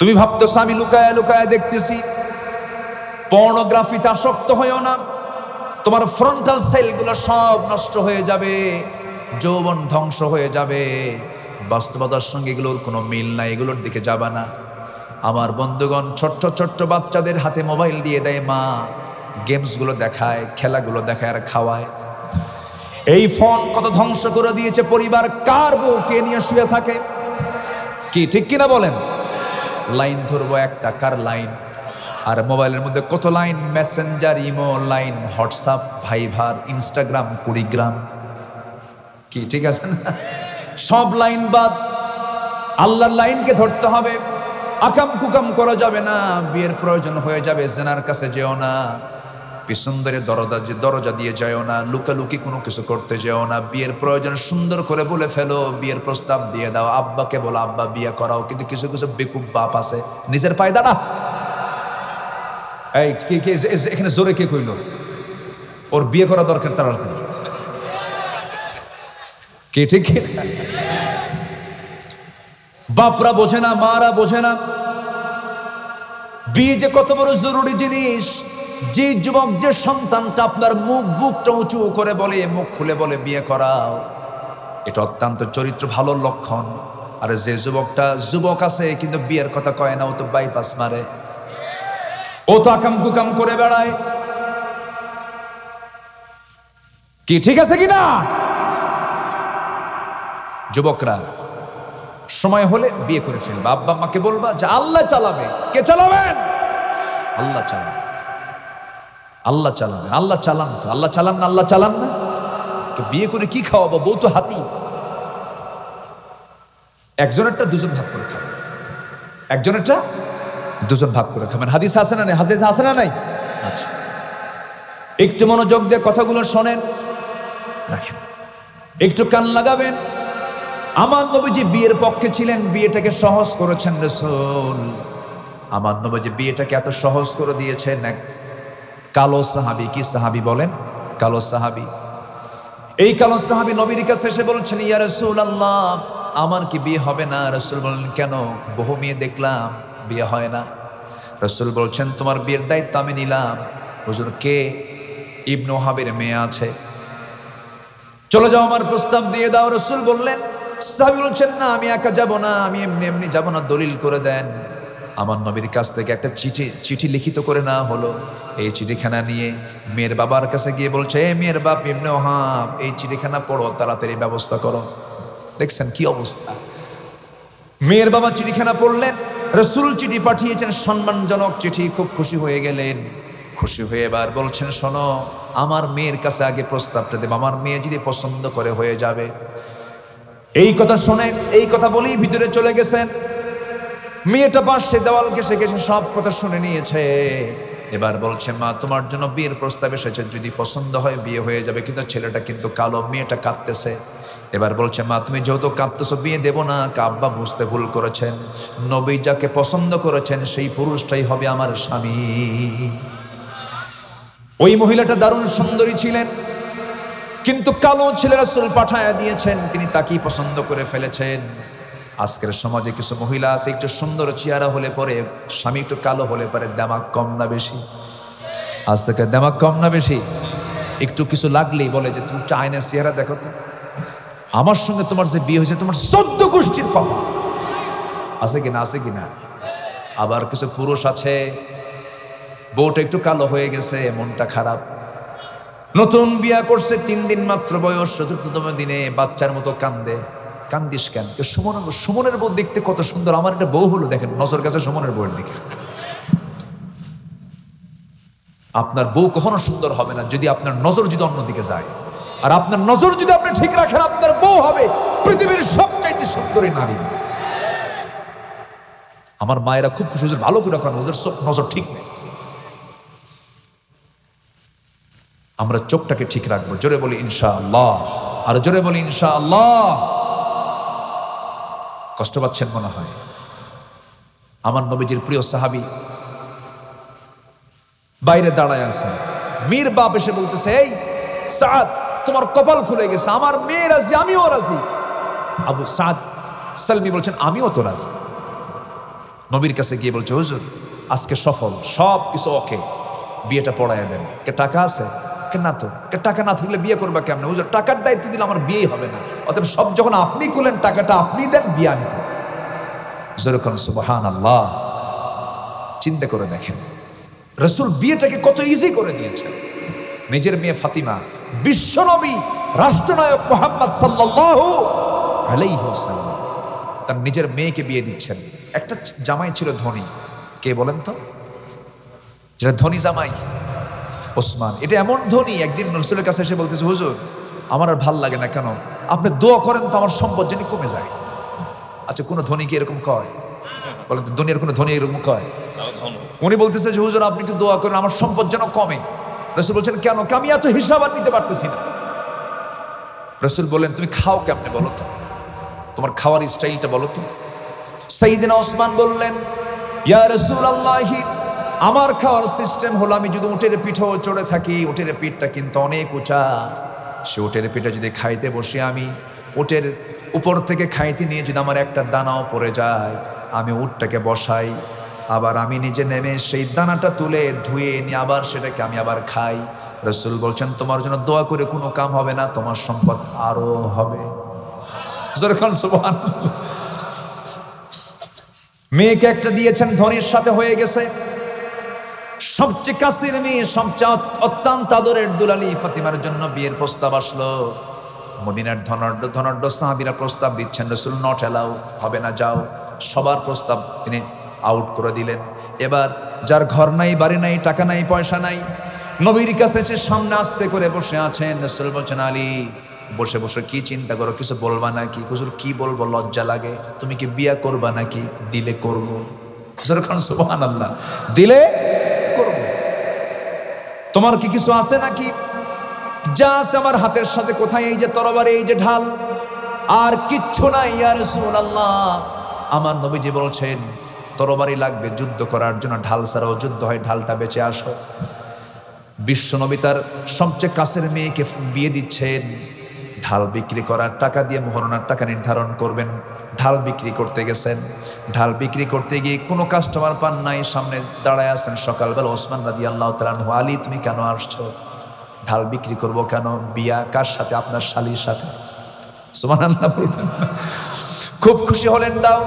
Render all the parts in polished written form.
তুমি ভাবতেছো আমি লুকায়া লুকায়া দেখতেছি। পর্নোগ্রাফিতে আসক্ত হইও না, তোমার ফ্রন্টাল সেলগুলো সব নষ্ট হয়ে যাবে, যৌবন ধ্বংস হয়ে যাবে। বাস্তবতার সঙ্গে এগুলোর কোনো মিল নাই, এগুলোর দিকে যাবা না। আমার বন্ধুগণ, ছোট্ট ছোট্ট বাচ্চাদের হাতে মোবাইল দিয়ে দেয় মা, গেমসগুলো দেখায়, খেলাগুলো দেখায় আর খাওয়ায়। এই ফোন কত ধ্বংস করে দিয়েছে পরিবার। কার বউ কে নিয়ে শুয়ে থাকে, কি ঠিক কিনা বলেন? লাইন ধরবো একটা, কার লাইন? আর মোবাইলের মধ্যে কত line, messenger, imo line, WhatsApp, Viber, Instagram, Kurigram, কি ঠিক আছে না? সব লাইন বাদ, আল্লাহর লাইনকে ধরতে হবে। আকাম কুকাম করা যাবে না, বিয়ের প্রয়োজন হয়ে যাবে জেনার কাছে যেও না, পিছন ধরে দরজা দিয়ে যাও না, লুকালুকি কোনো কিছু করতে যেও না। বিয়ের প্রয়োজন সুন্দর করে বলে ফেলো, বিয়ের প্রস্তাব দিয়ে দাও, আব্বাকে বলো আব্বা বিয়ে করাও। কিন্তু কিছু কিছু বেকুব বাপ আছে, নিজের পায়ে দাঁড়া। এই এখানে জোরে কে কইল ওর বিয়ে করা দরকার? তার কে ঠিক? বাপরা বোঝে না, মারা বোঝে না বিয়ে যে কত বড় জরুরি জিনিস। যে যুবক, যে সন্তানটা আপনার বুকটা উঁচু করে বলে, মুখ খুলে বলে বিয়ে করাও, এটা অত্যন্ত চরিত্র ভালো লক্ষণ। আর যে যুবক আছে কিন্তু বিয়ের কথা কয় না, ও তো বাইপাস মারে, ও তো আকাম কুকাম করে বেড়ায়। কি ঠিক আছে কিনা? যুবকরা সময় হলে বিয়ে করে ফেলবা, আব্বা আম্মাকে বলবা যে আল্লাহ চালাবে। কে চালাবেন? আল্লাহ চালাবে, আল্লাহ চালাবে। আল্লাহ চালান তো, আল্লাহ চালান না? আল্লাহ চালান না? বিয়ে করে কি খাওয়াবো? বউ তো হাতি। একজনেরটা দুজন ভাগ করে খাবেন, একজনেরটা দুজন ভাগ করে খাবেন। হাদিস আছে না নাই? হাদিস আছে না নাই? আচ্ছা, একটু মনোযোগ দিয়ে কথাগুলো শোনেন, রাখেন, একটু কান লাগাবেন। আমার নবীজি বিয়ের পক্ষে ছিলেন, বিয়েটাকে সহজ করেছেন রাসূল। আমার নবীজি বিয়েটাকে এত সহজ করে দিয়েছেন। এক কালো সাহাবী, কি সাহাবী বলেন? কালো সাহাবী। এই কালো সাহাবী নবীর কাছে এসে বলছেন, ইয়া রাসূলুল্লাহ, আমার কি বিয়ে হবে না? রাসূল বললেন, কেন? বহু মেয়ে দেখলাম, বিয়ে হয় না। রাসূল বলছেন, তোমার বিয়ের দায়িত্ব আমি নিলাম। হুজুর, কে? ইবনে ওহাবের মেয়ে আছে, চলে যাও, আমার প্রস্তাব দিয়ে দাও। রাসূল বললেন, সাহাবী বলছেন, না আমি একা যাব না, আমি এমনি এমনি যাব না, দলিল করে দেন। আমার নবীর কাছ থেকে একটা চিঠি লিখিত করে না হলো। এই চিঠিখানা নিয়ে মেয়ের বাবার কাছে গিয়ে বলছে, এ মেয়ের বাপ ইবনে ওহাব, এই চিঠিখানা পড়ো, তাড়াতাড়ি ব্যবস্থা করো। দেখছেন কি অবস্থা? মেয়ের বাবা চিঠিখানা পড়লেন, রাসূল চিঠি পাঠিয়েছেন, সম্মানজনক চিঠি। খুব খুশি হয়ে গেলেন। খুশি হয়ে এবার বলছেন, শোনো, আমার মেয়ের কাছে আগে প্রস্তাবটা দেব, আমার মেয়ে যদি পছন্দ করে হয়ে যাবে। এই কথা শুনে, এই কথা বলেই ভিতরে চলে গেছেন। মেয়েটা পাশে দেওয়াল ঘেঁষে ঘেঁষে সব কথা শুনে নিয়েছে। এবার বলছে, মা তোমার জন্য বিয়ের প্রস্তাব এসেছে, যদি পছন্দ হয় বিয়ে হয়ে যাবে। কিন্তু ছেলেটা কিন্তু কালো, মেয়েটা কাঁদতেছে। এবার বলছে, মা তুমি যেহেতু কাঁদতেছো, বিয়ে দেব না। আব্বা বুঝতে ভুল করেছেন, নবী যাকে পছন্দ করেছেন সেই পুরুষটাই হবে আমার স্বামী। ওই মহিলাটা দারুণ সুন্দরী ছিলেন, কিন্তু কালো ছেলে রাসূল পাঠায়া দিয়েছেন, তিনি তাকেই পছন্দ করে ফেলেছেন। আজকের সমাজে কিছু মহিলা আছে, একটু সুন্দর চেহারা হলে পরে, স্বামী একটু কালো হলে পরে দামাক কম না বেশি? আজ থেকে দামাক কম না বেশি? একটু কিছু লাগলেই বলে যে তুমি একটু আয়নার চেহারা দেখো তো, আমার সঙ্গে তোমার যে বিয়ে হয়েছে তোমার 14 গোষ্ঠীর পাপা। আছে কিনা? আছে কিনা? আবার কিছু পুরুষ আছে, বউটা একটু কালো হয়ে গেছে, মনটা খারাপ, নতুন বিয়া করছে, 3 দিন মাত্র বয়স, 4তম দিনে বাচ্চার মতো কান্দে। কান্দিস কেন? সুমনের বউ দেখতে কত সুন্দর, আমার একটা বউ হলো। দেখেন, নজর গেছে সুমনের বউয়ের দিকে। আপনার বউ কখনো সুন্দর হবে না যদি আপনার নজর যদি অন্যদিকে যায়। আর আপনার নজর যদি আপনি ঠিক রাখেন, আপনার বউ হবে পৃথিবীর সবচাইতে সুন্দরী নারী। আমার মায়েরা খুব খুশি, ভালো করে রাখেন, ওদের নজর ঠিক নেই। আমরা চোখটাকে ঠিক রাখবো। জোরে বলি ইনশাআল্লাহ, আর জোরে বলি ইনশাআল্লাহ। কষ্ট পাচ্ছেন মনে হয়। আমার নবীজির প্রিয় সাহাবী বাইরে দাঁড়ায় আছে, মীর বাপ এসে বলতেছে, এই সাদ, তোমার কপাল খুলে গেছে, আমার মেয়ে রাজি, আমিও রাজি। আবু সাদ সালমি বলছেন, আমিও তো রাজি। নবীর কাছে গিয়ে বলছে, হুজুর আজকে সফল, সব কিছু ওকে, বিয়েটা পড়ায় দেন। কে টাকা আছে? কে না তো। কে টাকা না থাকলে বিয়ে করবা কেমনে? হুজুর টাকার দায়িত্ব দিলে আমার বিয়ে হবে না, অতএব সব যখন আপনি করলেন টাকাটা আপনি দেন, বিয়ে আমি করব। যেরকম সুবহানাল্লাহ। চিন্তা করে দেখেন রাসূল বিয়েটাকে কত ইজি করে দিয়েছেন। নিজের মেয়ে ফাতিমা, বিশ্বনবী রাষ্ট্রনায়ক মুহাম্মদ সাল্লাল্লাহু আলাইহি ওয়াসাল্লাম তার নিজের মেয়েকে বিয়ে দিচ্ছেন। একটা জামাই ছিল ধনী, কে বলেন তো? যেটা ধনী জামাই, ওসমান। এটা এমন ধনী, একদিন রাসূলের কাছে এসে বলতেছে, হুজুর আমার আর ভাল লাগে না, কেন? আপনি দোয়া করেন তো আমার সম্পদ যেন কমে যায়। আচ্ছা, কোনো ধনী কি এরকম কয়? বলেন তো, দুনিয়ার কোনো ধনী এরকম কয়? উনি বলতেছে যে হুজুর আপনি একটু দোয়া করেন আমার সম্পদ যেন কমে। রাসূল বলছেন, কেন? আমি এত হিসাব আর নিতে পারতেছি না। রাসূল বলেন, তুমি খাও কেমনে বলো তো, তোমার খাওয়ার স্টাইলটা বলো তো। সাইয়েদনা ওসমান বললেন, ইয়া রাসূলুল্লাহ, আমার খাওয়ার সিস্টেম হলো আমি যদি উটের পিঠেও চড়ে থাকি, উটের পিঠটা কিন্তু অনেক উঁচা, সে উটের পিঠে যদি খাইতে বসে আমি উটের উপর থেকে খাইতে নিয়ে যদি আমার একটা দানাও পড়ে যায়, আমি উটটাকে বসাই, আবার আমি নিজে নেমে সেই দানাটা তুলে ধুয়ে নিয়ে আবার সেটাকে আমি আবার খাই। রাসূল বলছেন, তোমার জন্য দোয়া করে কোনো কাম হবে না, তোমার সম্পদ আরো হবে। যখন সুবহানাল্লাহ। মেয়েকে একটা দিয়েছেন, ধনীর সাথে হয়ে গেছে, সবচেয়ে কাছের মেয়ে, সবচেয়ে অত্যন্ত আদরের দুলালি ফাতিমার জন্য বিয়ের প্রস্তাব আসলো। মদিনার ধনাঢ্য ধনাঢ্য সাহাবীরা প্রস্তাব দিচ্ছেন, রাসূল নট অ্যালাউ, হবে না, যাও। সবার প্রস্তাব তিনি আউট করে দিলেন। এবার যার ঘর নাই, বাড়ি নাই, টাকা নাই, পয়সা নাই, নবীর কাছে এসে সামনে আস্তে করে বসে আছেন। রাসূল বলছেন, আলী বসে বসে কি চিন্তা করো, কিছু বলবা নাকি? হুজুর কি বলবো, লজ্জা লাগে। তুমি কি বিয়া করবা নাকি? দিলে করবো। সুবহানাল্লাহ। দিলে করব। তোমার কি কিছু আছে নাকি? যা আছে আমার হাতের সাথে। কোথায়? এই যে তরবারি, এই যে ঢাল, আর কিচ্ছু নাই। ইয়া রাসূলুল্লাহ, আমার নবীজি বলছেন তরবারি লাগবে যুদ্ধ করার জন্য, ঢাল ছাড়াও যুদ্ধ হয়, ঢালটা বেঁচে আসো। বিশ্ব নবী তার সবচেয়ে কাছের মেয়েকে বিয়ে দিচ্ছেন, ঢাল বিক্রি করার টাকা দিয়ে মোহরণার টাকা নির্ধারণ করবেন। ঢাল বিক্রি করতে গেছেন, ঢাল বিক্রি করতে গিয়ে কোনো কাস্টমার পান নাই, সামনে দাঁড়ায় আছেন। সকালবেলা ওসমান রাদিয়াল্লাহু তাআলা আনহু, আলী তুমি কেন আসছো? ঢাল বিক্রি করব কেন? বিয়া কার সাথে? আপনার শালীর সাথে। সুবহানাল্লাহ বলবেন। খুব খুশি হলেন, দাও।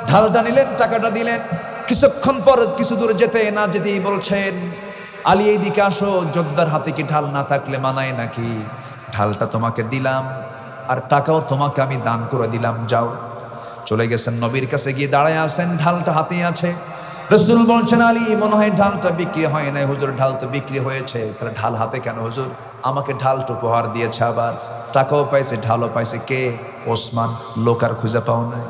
ঢালটা নিলেন, টাকাটা দিলেন। কিছুক্ষণ পর কিছু দূর যেতে না যেতেই বলছেন, আলী এইদিকে আসো, যোদ্ধার হাতে কি ঢাল না থাকলে মানায় নাকি? ঢালটা তোমাকে দিলাম আর টাকাও তোমাকে আমি দান করে দিলাম, যাও। চলে গেছেন, নবীর কাছে গিয়ে দাঁড়ায় আছেন, ঢালটা হাতে আছে। রাসূল বলছেন, আলী মনে হয় ঢালটা বিক্রি হয় নাই। হুজুর ঢাল তো বিক্রি হয়েছে। তাহলে ঢাল হাতে কেন? হুজুর আমাকে ঢালটা উপহার দিয়েছে, আবার টাকাও পাইছে, ঢালও পাইছে। কে? ওসমান। লোক আর খুঁজে পাও নাই।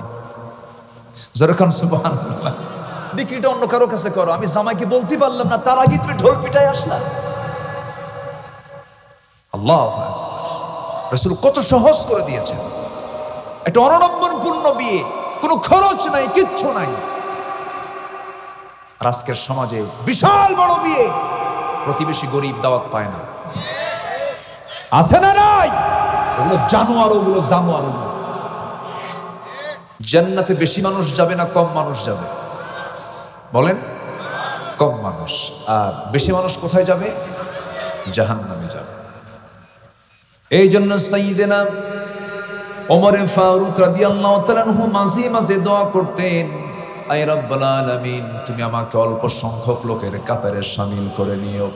যেরকম সুবহানাল্লাহ। বিক্রিটা অন্য কারো কাছে করো, আমি জামাইকে বলতে পারলাম না, তার আগে তুমি ঢোল পিটায় আসলা। আল্লাহ, রাসূল কত সহজ করে দিয়েছেন। একটা অনড়ম্বরপূর্ণ বিয়ে, কোনো খরচ নাই, কিচ্ছু নাই। আজকের সমাজে বিশাল বড় বিয়ে, প্রতিবেশী গরিব দাওয়াত পায় না, আছে না নাই? ওগুলো জানোয়ার, ওগুলো জানোয়ার। ওগুলো জান্নাতে বেশি মানুষ যাবে না কম মানুষ যাবে? বলেন। কম মানুষ। আর বেশি মানুষ কোথায় যাবে? জাহান্নামে যাবে। এই জন্য সাইয়েদনা ওমর ফারুক রাদিয়াল্লাহু তাআলা আনহু মাঝে মাঝে দোয়া করতেন, আয় রব্বুল আলামিন তুমি আমাকে অল্প সংখ্যক লোকের কাতারে শামিল করে নিও।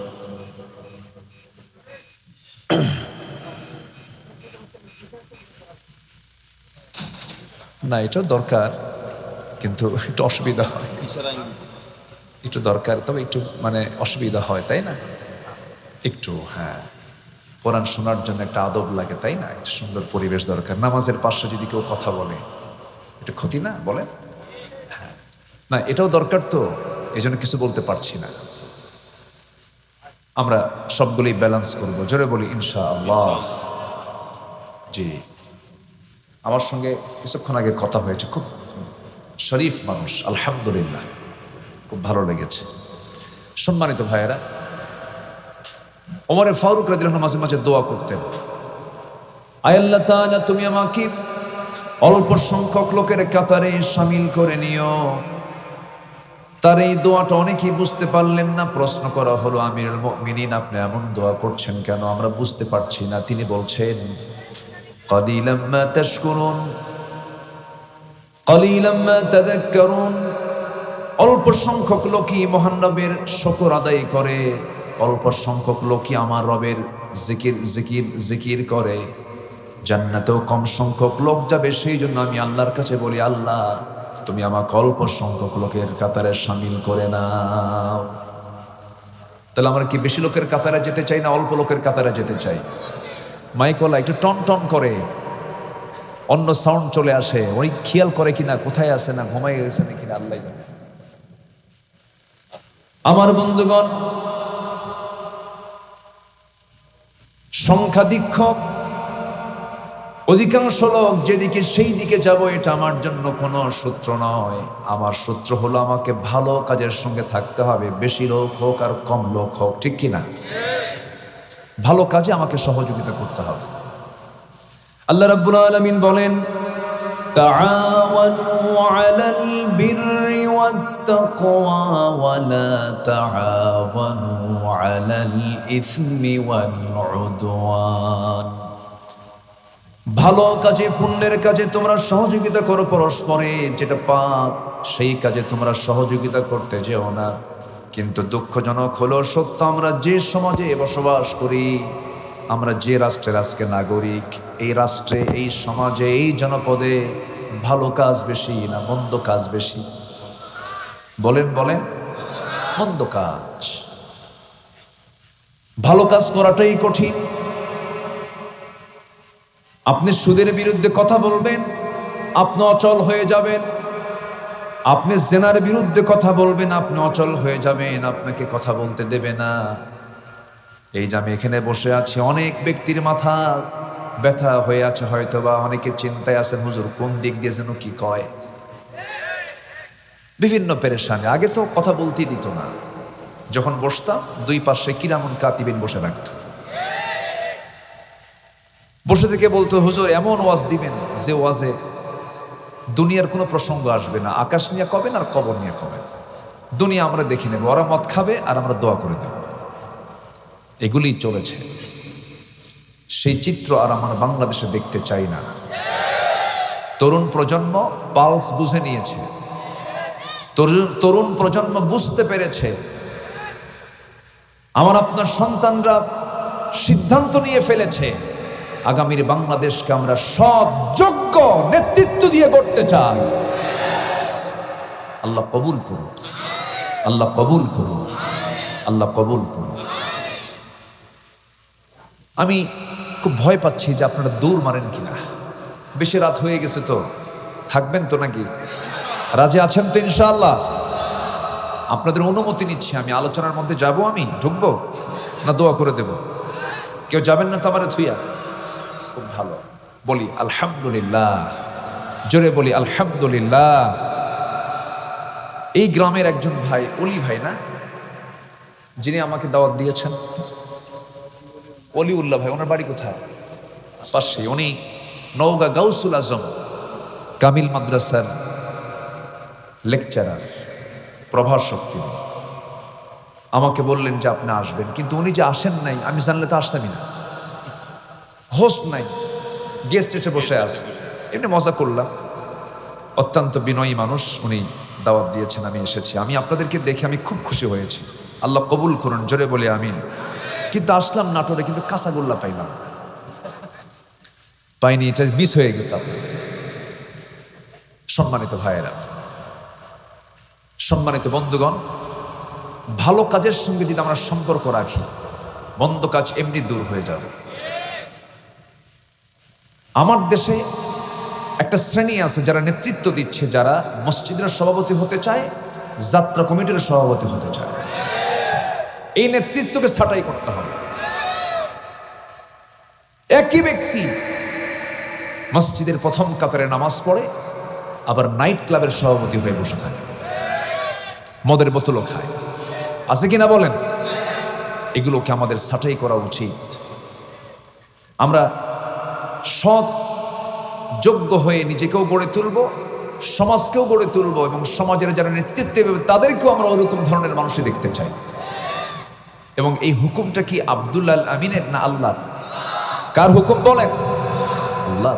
না, এটা দরকার, কিন্তু একটু অসুবিধা হয়, একটু দরকার, তবে একটু মানে অসুবিধা হয়, তাই না? একটু, হ্যাঁ, কোরআন শোনার জন্য একটা আদব লাগে, তাই না? একটা সুন্দর পরিবেশ দরকার। নামাজের পাশে যদি কেউ কথা বলে, এটা ক্ষতি না? বলে হ্যাঁ, না এটাও দরকার, তো এই জন্য কিছু বলতে পারছি না। আমরা সবগুলি ব্যালেন্স করব, জোরে বলি ইনশাআল্লাহ। জি, আমার সঙ্গে কিছুক্ষণ আগে কথা হয়েছে, খুব শরীফ মানুষ, আলহামদুলিল্লাহ, খুব ভালো লেগেছে। সম্মানিত ভাইয়েরা, ওমর ফারুক রাদিয়াল্লাহু আনহু মাঝে মাঝে দোয়া করতেন, আয় আল্লাহ তাআলা তুমি আমাকে অল্প সংখ্যক লোকের কাতারে শামিল করে নিও। তার এই দোয়াটা অনেকেই বুঝতে পারলেন না। প্রশ্ন করা হলো, আমিরুল মুমিনিন আপনি এমন দোয়া করছেন কেন, আমরা বুঝতে পারছি না। তিনি বলছেন, قليلا ما تشكرون قليلا ما تذكرون। অল্প সংখ্যক লোকই মহান রবের শুকর আদায় করে, অল্প সংখ্যক লোকই আমার রবের জিকির করে। জান্নাতেও কম সংখ্যক লোক যাবে, সেই জন্য আমি আল্লাহর কাছে বলি, আল্লাহ তুমি আমাকে অল্প সংখ্যক লোকের কাতারে শামিল করে নাও। তাহলে আমরা কি বেশি লোকের কাতারে যেতে চাই না অল্প লোকের কাতারে যেতে চাই? মাইকওয়ালা একটু টন টন করে, অন্য সাউন্ড চলে আসে, ওই খেয়াল করে কিনা কোথায় আছে, না ঘুমাই গেছে নাকি না আল্লাহ জানে। আমার বন্ধুগণ, সংখ্যাধিক্ষ্যক অধিকাংশ লোক যেদিকে সেই দিকে যাব, এটা আমার জন্য কোনো সূত্র নয়। আমার সূত্র হলো আমাকে ভালো কাজের সঙ্গে থাকতে হবে, বেশি লোক হোক আর কম লোক হোক, ঠিক কিনা? ভালো কাজে আমাকে সহযোগিতা করতে হবে। আল্লাহ রাব্বুল আলামিন বলেন, তাআওয়ানু আলাল বিররি ওয়াত তাকওয়া ওয়া লা তাআওয়ানু আলাল ইসমি ওয়াল উদওয়ান। ভালো কাজে, পুণ্যের কাজে তোমরা সহযোগিতা করো পরস্পরে, যেটা পাপ সেই কাজে তোমরা সহযোগিতা করতে যেও না। কিন্তু দুঃখজনক হলো সত্য, আমরা যে সমাজে বসবাস করি, আমরা যে রাষ্ট্রের আজকে নাগরিক, এই রাষ্ট্রে, এই সমাজে, এই জনপদে ভালো কাজ বেশি না মন্দ কাজ বেশি? বলেন বলেন, মন্দ কাজ। ভালো কাজ করাটাই কঠিন। আপনি সুদের বিরুদ্ধে কথা বলবেন, আপনি অচল হয়ে যাবেন। আপনি জেনার বিরুদ্ধে কথা বলবেন, আপনি অচল হয়ে যাবেন, আপনাকে কথা বলতে দেবে না। এই যে আমি এখানে বসে আছি, অনেক ব্যক্তির মাথা ব্যথা হয়ে আছে, হয়তোবা অনেকে চিন্তায় আছেন, হুজুর কোন দিক দিয়ে যেন কি কয়, বিভিন্ন পেরেশানি। আগে তো কথা বলতেই দিত না, যখন বসতাম দুই পাশে কিরামুন কাতিবিন বসে রাখত, বসে থেকে বলতো, হুজুর এমন ওয়াজ দিবেন যে ওয়াজে দুনিয়ার কোনো প্রসঙ্গ আসবে না, আকাশ নিয়ে কবেন আর কবর নিয়ে কবেন, দুনিয়া আমরা দেখে নেব, ওরা মদ খাবে আর আমরা দোয়া করে দেব। এগুলি চলেছে। সেই চিত্র আর আমার বাংলাদেশে দেখতে চাই না। তরুণ প্রজন্ম পালস বুঝে নিয়েছে, তরুণ প্রজন্ম বুঝতে পেরেছে। আমার আপনার সন্তানরা সিদ্ধান্ত নিয়ে ফেলেছে, আগামীর বাংলাদেশকে আমরা সৎ যোগ্য নেতৃত্ব দিয়ে গড়তে চাই। আল্লাহ কবুল করুন, আল্লাহ কবুল করুন, আল্লাহ কবুল করুন। আমি খুব ভয় পাচ্ছি যে আপনারা দৌড় মারেন কিনা। বেশি রাত হয়ে গেছে তো, থাকবেন তো নাকি? রাজি আছেন তো ইনশাআল্লাহ? আপনাদের অনুমতি নিচ্ছি, আমি আলোচনার মধ্যে যাব, আমি ঢুকবো না দোয়া করে দেব? কেউ যাবেন না তো আমারে থুইয়া? খুব ভালো, বলি আলহামদুলিল্লাহ, জোরে বলি আলহামদুলিল্লাহ। এই গ্রামের একজন ভাই, অলি ভাই না, যিনি আমাকে দাওয়াত দিয়েছেন, অলিউল্লাহ ভাই, ওনার বাড়ি কোথায়? পাশে। উনি নওগাঁ গাউসুল আজম কামিল মাদ্রাসার লেকচারার, প্রভাষক। তিনি আমাকে বললেন যে আপনি আসবেন, কিন্তু উনি যে আসেন নাই, আমি জানলে তো আসতামই না। হোস্ট নাই, গেস্ট এসে বসে আছে, এমনি মজা করলাম। অত্যন্ত বিনয়ী মানুষ, উনি দাওয়াত দিয়েছেন, আমি এসেছি। আমি আপনাদেরকে দেখে আমি খুব খুশি হয়েছি, আল্লাহ কবুল করুন, জোরে বলে আমিন। কিন্তু আসলাম নাটোরে, কিন্তু কাঁচাগোল্লা পাইনি, এটা মিস হয়ে গেছে আপনার। সম্মানিত ভাইয়েরা, সম্মানিত বন্ধুগণ, ভালো কাজের সঙ্গে যদি আমরা সম্পর্ক রাখি, মন্দ কাজ এমনি দূর হয়ে যাবে। আমার দেশে একটা শ্রেণী আছে যারা নেতৃত্ব দিচ্ছে, যারা মসজিদের সভাপতি হতে চায়, যাত্রা কমিটির সভাপতি হতে চায়। এই নেতৃত্বকে ছাঁটাই করতে হবে। একই ব্যক্তি মসজিদের প্রথম কাতারে নামাজ পড়ে, আবার নাইট ক্লাবের সভাপতি হয়ে বসে থাকে, মদের বোতলও খায়, আছে কিনা বলেন? এগুলোকে আমাদের ছাঁটাই করা উচিত। আমরা সৎ যোগ্য হয়ে নিজেকেও গড়ে তুলব, সমাজকেও গড়ে তুলব, এবং সমাজের যারা নেতৃত্বে তাদেরকেও আমরা ওরকম ধরনের মানুষই দেখতে চাই। এবং এই হুকুমটা কি আব্দুল আমিনের না আল্লাহ? কার হুকুম বলেন? আল্লাহ।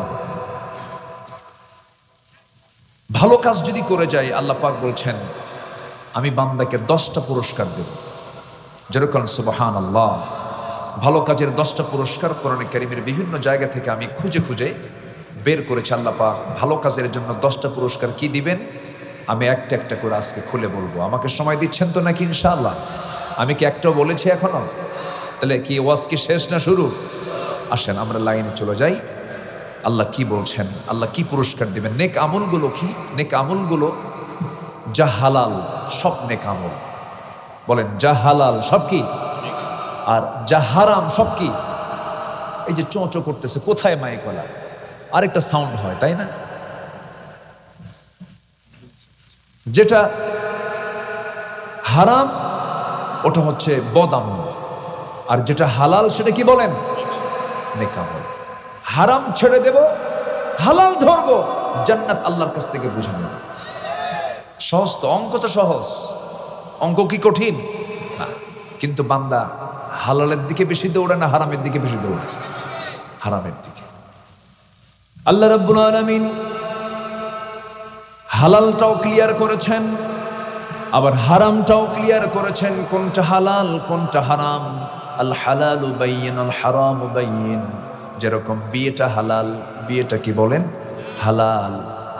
ভালো কাজ যদি করে যায়, আল্লাহ পাক বলছেন আমি বান্দাকে 10টা পুরস্কার দেব। যেরকম সুবহানাল্লাহ। ভালো কাজের 10টা পুরস্কার কোরআনে কারীমের বিভিন্ন জায়গা থেকে আমি খুঁজে খুঁজে বের করেছি। আল্লাহ পাক ভালো কাজের জন্য 10টা পুরস্কার কি দিবেন আমি একটা একটা করে আজকে খুলে বলবো। আমাকে সময় দিচ্ছেন তো নাকি? ইনশাআল্লাহ। আমি কি একটাও বলেছি এখনো? তাহলে কি ওয়াজ কি শেষ না শুরু? আসেন আমরা লাইনে চলে যাই। আল্লাহ কি বলছেন, আল্লাহ কি পুরস্কার দিবেন। নেক আমলগুলো কি? নেক আমলগুলো যা হালাল সব নেক আমল। বলেন যা হালাল সব কি, আর যা হারাম সব কি। এই যে চোঁচো করতেছে, কোথায় মাইক গলা? আরেকটা সাউন্ড হয় তাই না? যেটা হারাম ওটা হচ্ছে বদ আমল, আর যেটা হালাল সেটা কি বলেন? নেক আমল। হারাম ছেড়ে দেব, হালাল ধরবো, জান্নাত আল্লাহর কাছ থেকে বুঝে নেব। সহজ তো, অঙ্ক তো সহজ। অঙ্ক কি কঠিন না? কিন্তু বান্দা হালালের দিকে বেশি দৌড়ে না হারামের দিকে বেশি দৌড়ে? হারামের দিকে। আল্লাহ রাব্বুল আলামিন হালালটাও ক্লিয়ার করেছেন, আবার হারামটাও ক্লিয়ার করেছেন। কোনটা হালাল কোনটা হারাম। আল হালালু বাইয়িন আল হারামু বাইয়িন। যেরকম বিয়েটা হালাল, বিয়েটা কি বলেন? হালাল।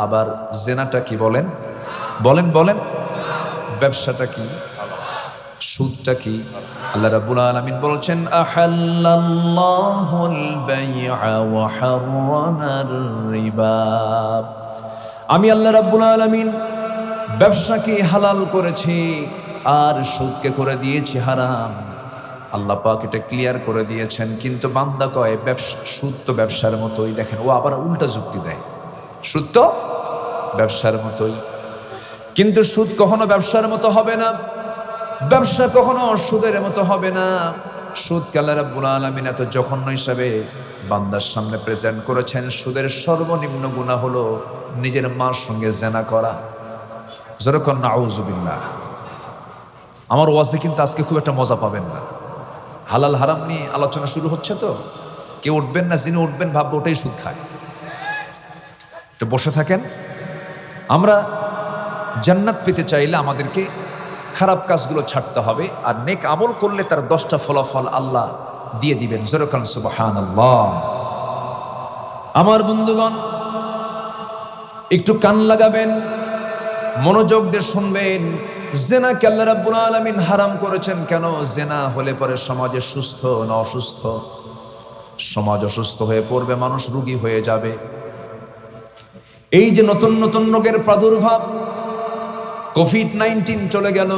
আবার জেনাটা কি বলেন? বলেন বলেন। ব্যবসাটা কি? সুদটা কি? আল্লাহ রাব্বুল আলামিন বলছেন আহাল্লাল্লাহুল বাই'a ওয়া হাররামার রিবা। আমি আল্লাহ রাব্বুল আলামিন ব্যবসাকে হালাল করেছি আর সুদকে করে দিয়েছি হারাম। আল্লাহ পাক এটা ক্লিয়ার করে দিয়েছেন। কিন্তু বান্দা কয় ব্যবসা, সুদ তো ব্যবসার মতোই। দেখেন ও আবার উল্টা যুক্তি দেয়, সুদ তো ব্যবসার মতোই। কিন্তু সুদ কখনো ব্যবসার মতো হবে না, ব্যবসা কখনো সুদের মতো হবে না। সুদকে আল্লাহ রাব্বুল আলামিন এত জঘন্য হিসাবে বান্দার সামনে প্রেজেন্ট করেছেন। সুদের সর্বনিম্ন গুনাহ হলো নিজের মার সঙ্গে জেনা করা। যেরকম নাউযুবিল্লাহ। আমার ওয়াজে কিন্তু আজকে খুব একটা মজা পাবেন না। হালাল হারাম নিয়ে আলোচনা শুরু হচ্ছে তো কেউ উঠবেন না, যিনি উঠবেন ভাববে ওটাই সুদ খায়। একটু বসে থাকেন। আমরা জান্নাত পেতে চাইলে আমাদেরকে খারাপ কাজগুলো ছাড়তে হবে, আর নেক আমল করলে তার 10টা ফলাফল আল্লাহ দিয়ে দিবেন। যেরকম সুবহানাল্লাহ। আমার বন্ধুগণ একটু কান লাগাবেন, মনোযোগ দিয়ে শুনবেন। জেনাকে আল্লাহ রাব্বুল আলামিন হারাম করেছেন কেন? জেনা হলে পরে সমাজে সুস্থ না অসুস্থ? সমাজ অসুস্থ হয়ে পড়বে, মানুষ রোগী হয়ে যাবে। এই যে নতুন নতুন রোগের প্রাদুর্ভাব, কোভিড-19 চলে গেল,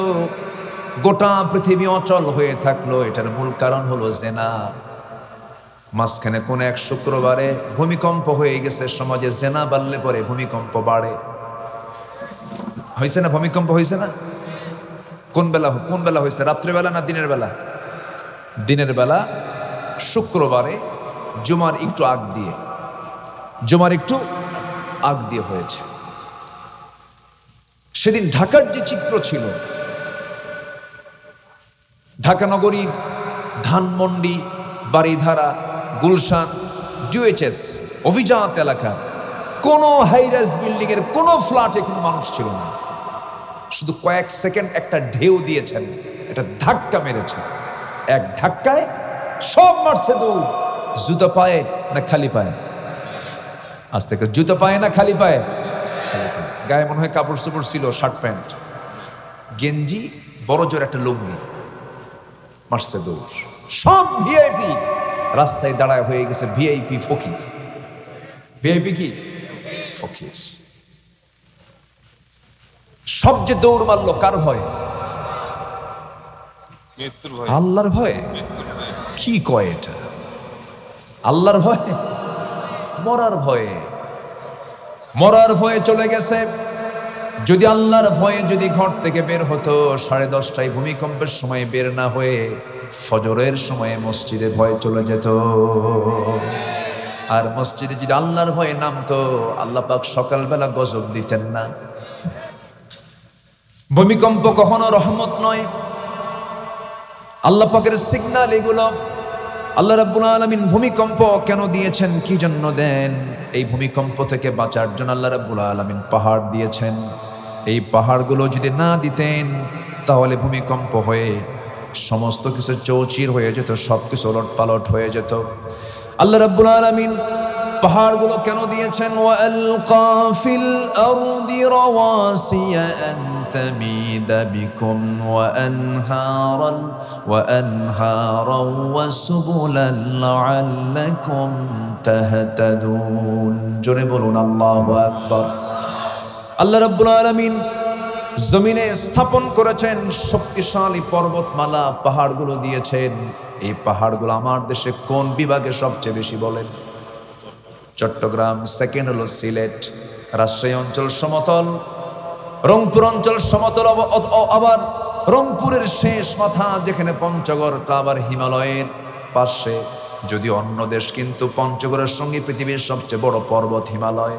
গোটা পৃথিবী অচল হয়ে থাকলো, এটার মূল কারণ হলো জেনা। মাঝখানে কোন এক শুক্রবারে ভূমিকম্প হয়ে গেছে সমাজে। জেনা বাড়লে পরে ভূমিকম্প বাড়ে। হয়েছে না? ভূমিকম্প হয়েছে না? কোন বেলা হয়েছে? রাত্রেবেলা না দিনের বেলা? দিনের বেলা শুক্রবারে জুমার একটু আগ দিয়ে হয়েছে। সেদিন ঢাকার যে চিত্র ছিল, ঢাকা নগরীর ধানমন্ডি, বাড়িধারা, গুলশান, ডিওএইচএস অভিজাত এলাকা, কোনো হাইরাইজ বিল্ডিং এর কোনো ফ্ল্যাটে কোনো মানুষ ছিল না। শুধু কয়েক সেকেন্ড একটা ঢেউ দিয়েছেন, একটা ধাক্কা মেরেছে। এক ধাক্কায় সব মারছে দৌড়। জুতো পায়ে না খালি পায়ে? আজ থেকে জুতো পায়ে না খালি পায়ে? খালি পায়ে। গায়ে মনে হয় কাপড় চোপড় ছিল, শার্ট প্যান্ট, গেঞ্জি, বড় জোর একটা লুঙ্গি। মারছে দৌড়। সব ভিআইপি রাস্তায় দাঁড়ায় হয়ে গেছে ভিআইপি ফকির। ভিআইপি কি? ফকির। সব যে দৌড় মারলো কার ভয়? আল্লাহর ভয়ে। কি কয় এটা? আল্লাহর ভয়ে? মরার ভয়ে। মরার ভয়ে চলে গেছে। যদি আল্লাহর ভয়ে যদি ঘর থেকে বের হতো 10:30টায় ভূমিকম্পের সময় বের না হয়ে ফজরের সময়ে মসজিদে ভয়ে চলে যেত। আর মসজিদে যদি আল্লাহর ভয়ে নামতো, আল্লাহ পাক সকালবেলা গজব দিতেন না। ভূমিকম্প কখনো রহমত নয়, আল্লাহ পাকের সিগন্যাল এগুলো। আল্লাহ রাব্বুল আলামিন ভূমিকম্প কেন দিয়েছেন, কি জন্য দেন? এই ভূমিকম্প থেকে বাঁচার জন্য আল্লাহ রাব্বুল আলামিন পাহাড় দিয়েছেন। এই পাহাড়গুলো যদি না দিতেন, তাহলে ভূমিকম্প হয়ে সমস্ত কিছু চৌচির হয়ে যেত, সব কিছু ওলটপালট হয়ে যেত। আল্লাহ রাব্বুল আলামিন পাহাড়গুলো কেন দিয়েছেন? ওয়ালকা ফিল আরদি রাওয়াসিয়া আন তামিদা বিকুম ওয়ানহারান ওয়া সুবুলান লাআল্লাকুম তাহতাদুন। জোরে বলুন আল্লাহু আকবার। আল্লাহ রাব্বুল আলামিন জমিনে স্থাপন করেছেন শক্তিশালী পর্বতমালা, পাহাড়গুলো দিয়েছেন। এই পাহাড়গুলো আমার দেশে কোন বিভাগে সবচেয়ে বেশি বলেন? চট্টগ্রাম, সেকেন্ড হলো সিলেট, রাজশাহী অঞ্চল সমতল, রংপুর অঞ্চল সমতল, আবার রংপুরের শেষ মাথা যেখানে পঞ্চগড়টা আবার হিমালয়ের পাশে। যদি অন্য দেশ, কিন্তু পঞ্চগড়ের সঙ্গে পৃথিবীর সবচেয়ে বড় পর্বত হিমালয়।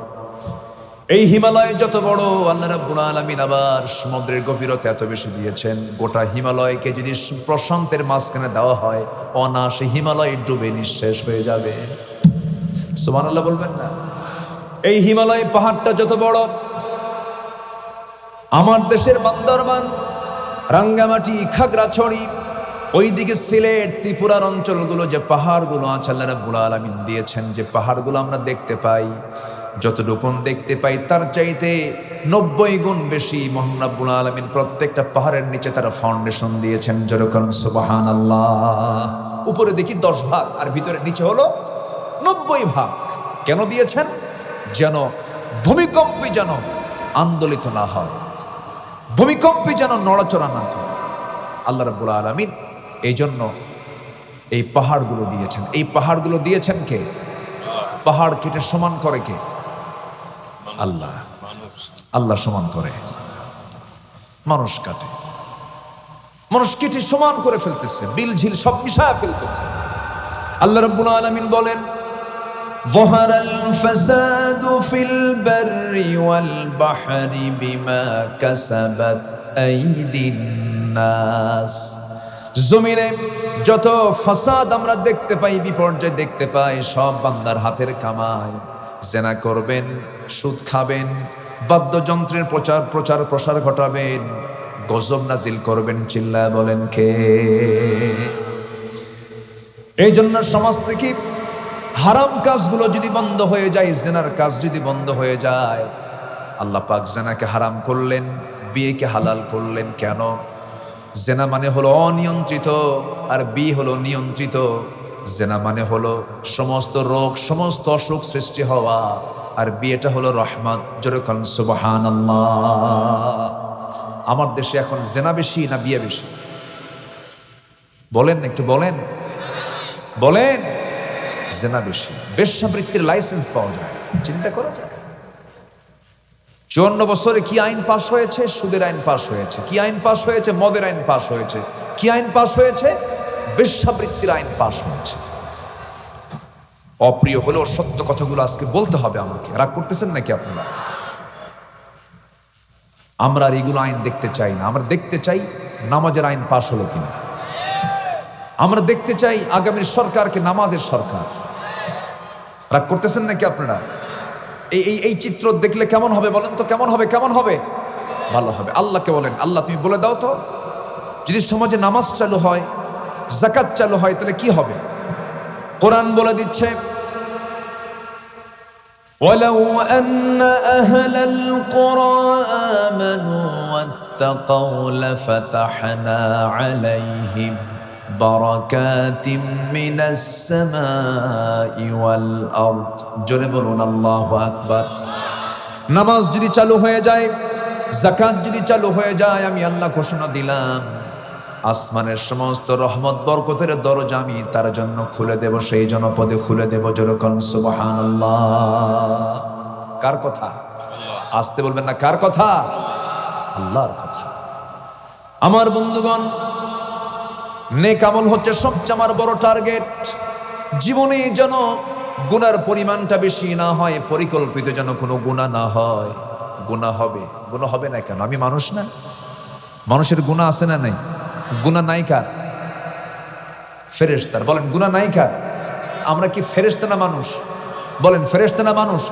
এই হিমালয় যত বড়, আল্লাহ রাব্বুল আলামিন আবার সমুদ্রের গভীরতা এত বেশি দিয়েছেন। গোটা হিমালয়কে যদি প্রশান্তের মাঝখানে দেওয়া হয়, অনায়াসে হিমালয় ডুবে নিঃশেষ হয়ে যাবে। সুবহানাল্লাহ বলবেন না? এই হিমালয় পাহাড়টা যত বড়, আমার দেশের বান্দরবান, রাঙ্গামাটি, খাগড়াছড়ি, ওইদিকে সিলেট, ত্রিপুরার অঞ্চলগুলো, যে পাহাড়গুলো আছে আল্লাহ রাব্বুল আলামিন দিয়েছেন, যে পাহাড়গুলো আমরা দেখতে পাই, যতটুকুন দেখতে পাই তার চাইতে 90 গুণ বেশি মহান রাব্বুল আলামিন প্রত্যেকটা পাহাড়ের নিচে তারা ফাউন্ডেশন দিয়েছেন। যেরকম সুবহানাল্লাহ। উপরে দেখি 10 ভাগ, আর ভিতরে নিচে হলো 90 ভাগ। কেন দিয়েছেন? যেন ভূমিকম্পে যেন আন্দোলিত না হয়, ভূমিকম্পে যেন নড়াচড়া না করে। আল্লাহ রাব্বুল আলামিন এই জন্য এই পাহাড়গুলো দিয়েছেন। এই পাহাড়গুলো দিয়েছেন কে? পাহাড় কেটে সমান করে কে? আল্লাহ। আল্লাহ সমান করে, মানুষ কাটে। মানুষ কেটে সমান করে ফেলতেছে, বিল ঝিল সব মিশায় ফেলতেছে। আল্লাহ রাব্বুল আলামিন বলেন, যাহারাল ফাসাদু ফিল বাররি ওয়াল বাহরি বিমা কাসাবাত আইদিন নাস। জমিনে যত ফাসাদ আমরা দেখতে পাই, বিপর্যয় দেখতে পাই, সব বান্দার হাতের কামাই। জেনা করবেন, সুদ খাবেন, বাদ্যযন্ত্রের প্রচার প্রসার ঘটাবেন, গজব নাজিল করবেন, চিল্লায় বলেন কে? এই জন্য সমাজ থেকে হারাম কাজগুলো যদি বন্ধ হয়ে যায়, জেনার কাজ যদি বন্ধ হয়ে যায়, আল্লাহ পাক জেনাকে হারাম করলেন, বিয়েকে হালাল করলেন। কেন? জেনা মানে হলো অনিয়ন্ত্রিত, আর বিয়ে হলো নিয়ন্ত্রিত। জেনা মানে হলো সমস্ত রোগ, সমস্ত অসুখ সৃষ্টি হওয়া, আর বিয়েটা হলো রহমত। যেরকম সুবহানাল্লাহ। আমার দেশে এখন জেনা বেশি না বিয়ে বেশি? বলেন, একটু বলেন, বলেন। জেনা বেশি। বেশ্যাবৃত্তির লাইসেন্স পাওয়া যায়, চিন্তা করা যায়। 54 বছরে কি আইন পাস হয়েছে? সুদের আইন পাস হয়েছে। কি আইন পাস হয়েছে? মদের আইন পাস হয়েছে। কি আইন পাস হয়েছে? বেশ্যাবৃত্তির আইন পাস হয়েছে। অপ্রিয় হলেও সত্য কথাগুলো আজকে বলতে হবে আমাকে। রাগ করতেছেন নাকি আপনারা? আমরা আর এগুলো আইন দেখতে চাই না। আমরা দেখতে চাই নামাজের আইন পাস হলো কিনা। আমরা দেখতে চাই আগামীর সরকারকে নামাজের সরকার। রাগ করতেছেন নাকি আপনারা? এই চিত্র দেখলে কেমন হবে বলেন তো? কেমন হবে? কেমন হবে? ভালো হবে। আল্লাহকে বলেন, আল্লাহ তুমি বলে দাও তো, যদি সমাজে নামাজ চালু হয়, যাকাত চালু হয়, তাহলে কি হবে? কোরআন বলে দিচ্ছে, ওয়ালাউ আন্না আহলাল কুরা আমানু ওয়াত্তাকাউ লাফাতাহনা আলাইহিম বারাকাতিম মিনাস সামাই ওয়াল আরদ। জোরে বলুন আল্লাহু আকবার। নামাজ যদি চালু হয়ে যায়, যাকাত যদি চালু হয়ে যায়, আমি আল্লাহ ঘোষণা দিলাম, আসমানের সমস্ত রহমত বরকতের দরজা আমি তার জন্য খুলে দেব, সেই জনপদে খুলে দেব। যেরকম সুবহানাল্লাহ। কার কথা? আসতে বলবেন না। কার কথা? আল্লাহর কথা। আমার বন্ধুগণ, নেক আমল হচ্ছে সবচেয়ে আমার বড় টার্গেট। জীবনে যেন গুনার পরিমাণটা বেশি না হয়, পরিকল্পিত যেন কোনো গুনাহ না হয়। গুনাহ হবে না কেন? আমি মানুষ না? মানুষের গুনাহ আছে না নাই? গুনাহ নাই কার? ফেরেশতার। বলেন গুনাহ নাই কার? আমরা কি ফেরেশতা না মানুষ? বলেন ফেরেশতা না মানুষ?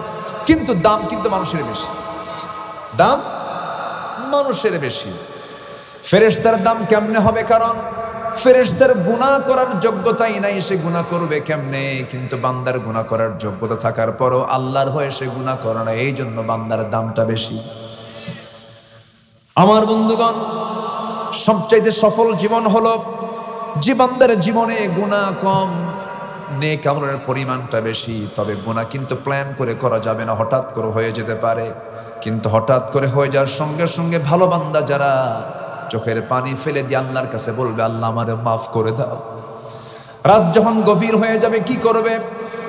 কিন্তু দাম কিন্তু মানুষের বেশি, দাম মানুষের বেশি। ফেরেশতার দাম কেমনে হবে? কারণ ফেরেশতার গুনাহ করার যোগ্যতাই নাই, সে গুনাহ করবে কেমনে? কিন্তু বান্দার গুনাহ করার যোগ্যতা থাকার পরও আল্লাহর ভয়ে সে গুনাহ করে না, এই জন্য বান্দার দামটা বেশি। আমার বন্ধুগণ, সবচাইতে সফল জীবন হলো যে বান্দার জীবনে গুনাহ কম, নেক আমলের পরিমাণটা বেশি। তবে গুনাহ কিন্তু প্ল্যান করে করা যাবে না, হঠাৎ করে হয়ে যেতে পারে। কিন্তু হঠাৎ করে হয়ে যাওয়ার সঙ্গে সঙ্গে ভালো বান্দা যারা চোখের পানি ফেলে দিয়ে আল্লাহর কাছে বলবে, আল্লাহ আমারে মাফ করে দাও। রাত যখন গভীর হয়ে যাবে কি করবে?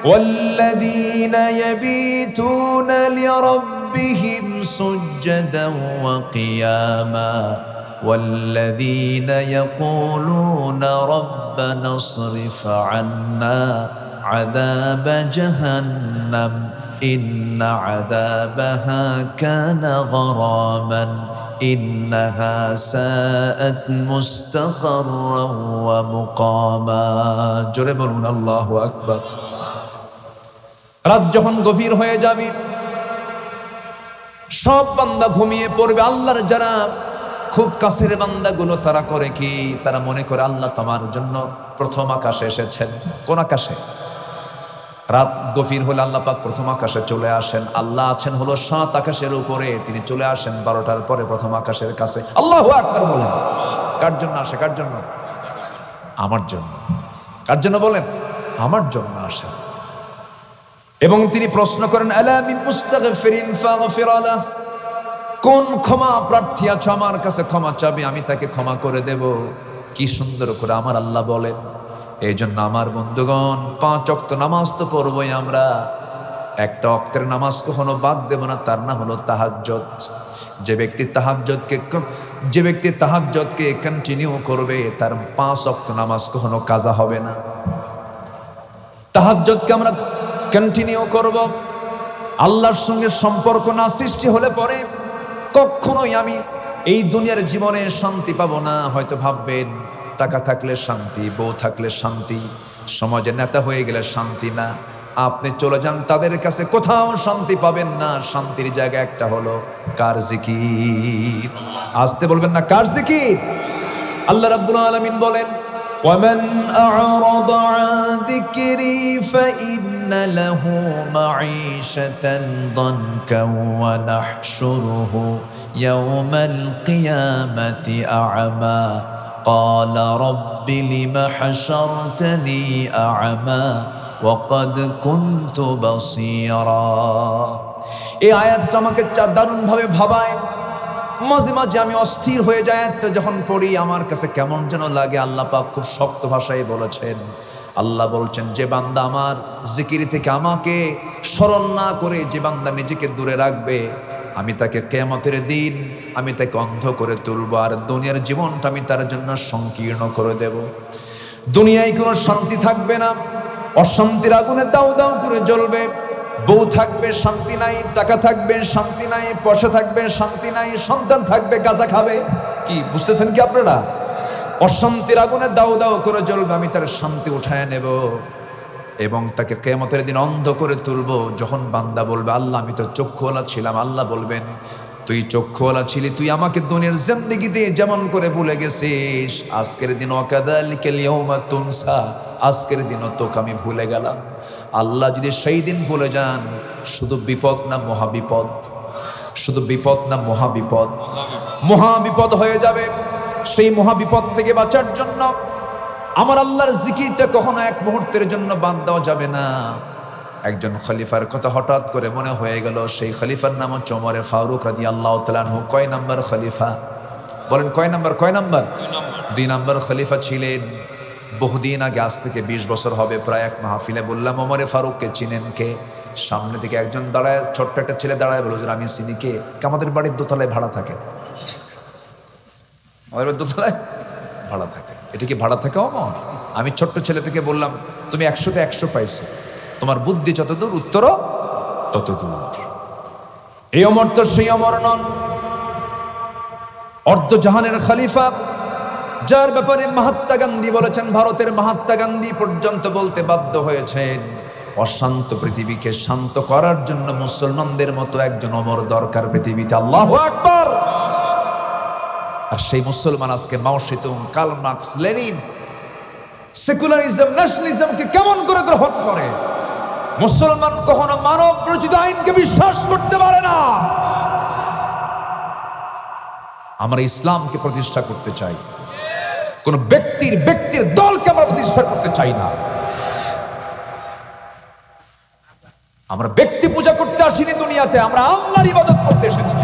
ওয়াল্লাযীনা ইয়াবিতুনা লিরাব্বিহিম সুজদান ওয়া কিয়ামা ওয়াল্লাযীনা ইয়াকুলুনা রাব্বানা ইসরিফ আন্না আযাবা জাহান্নাম ইন্না আযাবাহা কানা গরামান ইন্নাহা সাআত মুস্তাকাররান ওয়া মুকামা। জোরে বলুন আল্লাহু আকবার। রাত যখন গভীর হয়ে যাবে, সব বান্দা ঘুমিয়ে পড়বে। আল্লাহর যারা খুব কাছের বান্দাগুলো তারা করে কি? তারা মনে করে আল্লাহ তোমার জন্য প্রথম আকাশে এসেছেন। কোন আকাশে? রাত গভীর হলে আল্লাহ পাক প্রথম আকাশে চলে আসেন। আল্লাহ আছেন হলো 7 আকাশের উপরে, তিনি চলে আসেন 12টার পরে প্রথম আকাশের কাছে। আল্লাহু আকবার বলেন। কার জন্য আসে? কার জন্য? আমার জন্য। কার জন্য বলেন? আমার জন্য আসেন। এবং তিনি প্রশ্ন করেন, আলা মিন মুস্তাগফিরিন ফাগফির লাহ, কোন ক্ষমা প্রার্থী আছে আমার কাছে ক্ষমা চাবে, আমি তাকে ক্ষমা করে দেব। কি সুন্দর করে আমার আল্লাহ বলেন। এই জন্য আমার বন্ধুগণ, 5 ওয়াক্ত নামাজ তো পড়বই আমরা। একটা ওয়াক্তের নামাজ কখনো বাদ দেব না, তার নাম হলো তাহাজ্জুদ। যে ব্যক্তি তাহাজ্জুদকে কন্টিনিউ করবে, তার 5 ওয়াক্ত নামাজ কখনো কাজা হবে না। তাহাজ্জুদকে আমরা কন্টিনিউ করব। আল্লাহর সঙ্গে সম্পর্ক না সৃষ্টি হলে পরে কখনোই আমি এই দুনিয়ার জীবনে শান্তি পাবো না। হয়তো ভাববেন টাকা থাকলে শান্তি, বউ থাকলে শান্তি, সমাজে নেতা হয়ে গেলে শান্তি না। আপনি চলে যান তাদের কাছে, কোথাও শান্তি পাবেন না। শান্তির জায়গা একটা হলো কার জিকির। আসতে বলবেন না, কার জিকির? আল্লাহ রাব্বুল আলামিন বলেন, ومن أعرض عن ذكري فإن له معيشة ضنكا ونحشره يوم القيامة أعمى قال رب لم حشرتني أعمى وقد كنت بصيرا। এই আয়াতটা আমাকে দারুণভাবে ভাবায়। মাঝে মাঝে আমি অস্থির হয়ে যাই, একটা যখন পড়ি আমার কাছে কেমন যেন লাগে। আল্লাহ পাক খুব শক্ত ভাষায় বলেছেন। আল্লাহ বলছেন, যে বান্দা আমার জিকির থেকে আমাকে স্মরণ না করে যে বান্দা নিজেকে দূরে রাখবে, আমি তাকে কিয়ামতের দিন আমি তাকে অন্ধ করে তুলব, আর দুনিয়ার জীবনটা আমি তার জন্য সংকীর্ণ করে দেব। দুনিয়ায় কোনো শান্তি থাকবে না, অশান্তির আগুনে দাউ দাউ করে জ্বলবে। বউ থাকবে শান্তি নাই, টাকা থাকবে শান্তি নাই, পয়সা থাকবে শান্তি নাই, সন্তান থাকবে গাঁজা খাবে। কি বুঝতেছেন কি আপনারা? অশান্তির আগুনে দাউ দাউ করে জ্বলবে, আমি তার শান্তি উঠায় নেব এবং তাকে কিয়ামতের দিন অন্ধ করে তুলব। যখন বান্দা বলবে, আল্লাহ আমি তো চক্ষুওয়ালা ছিলাম, আল্লাহ বলবেন, তুই চক্ষুওয়ালা ছিলি, তুই আমাকে দুনিয়ার জিন্দেগিতে যেমন করে ভুলে গেছিস, আজকের দিন ওয়াকাযালিকাল ইয়াউমা তুনসা, আজকের দিনও তোকে আমি ভুলে গেলাম। আল্লাহ যদি সেই দিন ভুলে যান, শুধু বিপদ না মহাবিপদ, শুধু বিপদ না মহাবিপদ, মহাবিপদ হয়ে যাবে। সেই মহাবিপদ থেকে বাঁচার জন্য আমার আল্লাহর জিকিরটা কখনো এক মুহূর্তের জন্য বাদ দেওয়া যাবে না। একজন খলিফার কথা হঠাৎ করে মনে হয়ে গেল। সেই খলিফার নাম হচ্ছে ওমর ফারুক রাদিয়াল্লাহু তাআলা আনহু। কয় নাম্বার খলিফা? বলেন কয় নাম্বার? কয় নাম্বার? 2 নাম্বার খলিফা ছিলেন। বহুদিন আগে, আজ থেকে 20 বছর হবে প্রায়, এক মাহফিলে বললাম, ওমর ফারুককে চিনেন কে? সামনে থেকে একজন দাঁড়ায়, ছোট্ট একটা ছেলে দাঁড়ায় বলল, আমি চিনি। কে? আমাদের বাড়ির দোতলায় ভাড়া থাকে। আমাদের দোতলায় ভাড়া থাকে। এটা কি ভাড়া থাকে? ওমর। আমি ছোট্ট ছেলেটাকে বললাম, তুমি 100-তে 100 পাইছো, তোমার বুদ্ধি যত দূর উত্তরও তত দূর। এই অমর তো সেই অমর নন, অর্ধ জাহানের খলিফা, যার ব্যাপারে মহাত্মা গান্ধী বলেছেন, ভারতের মহাত্মা গান্ধী পর্যন্ত বলতে বাধ্য হয়েছেন, অশান্ত পৃথিবীকে শান্ত করার জন্য মুসলমানদের মতো একজন অমর দরকার পৃথিবীতে। আল্লাহু আকবার। আর সেই মুসলমান আজকে Mao Tsetung, Karl Marx, Lenin, secularism, ন্যাশনালিজমকে কেমন করে গ্রহণ করে? মুসলমান কখনো মানব রচিত আইনকে বিশ্বাস করতে পারে না। আমরা ইসলামকে প্রতিষ্ঠা করতে চাই, কোন ব্যক্তির দলকে আমরা প্রতিষ্ঠা করতে চাই না। আমরা ব্যক্তি পূজা করতে আসিনি দুনিয়াতে, আমরা আল্লাহর ইবাদত করতে এসেছি।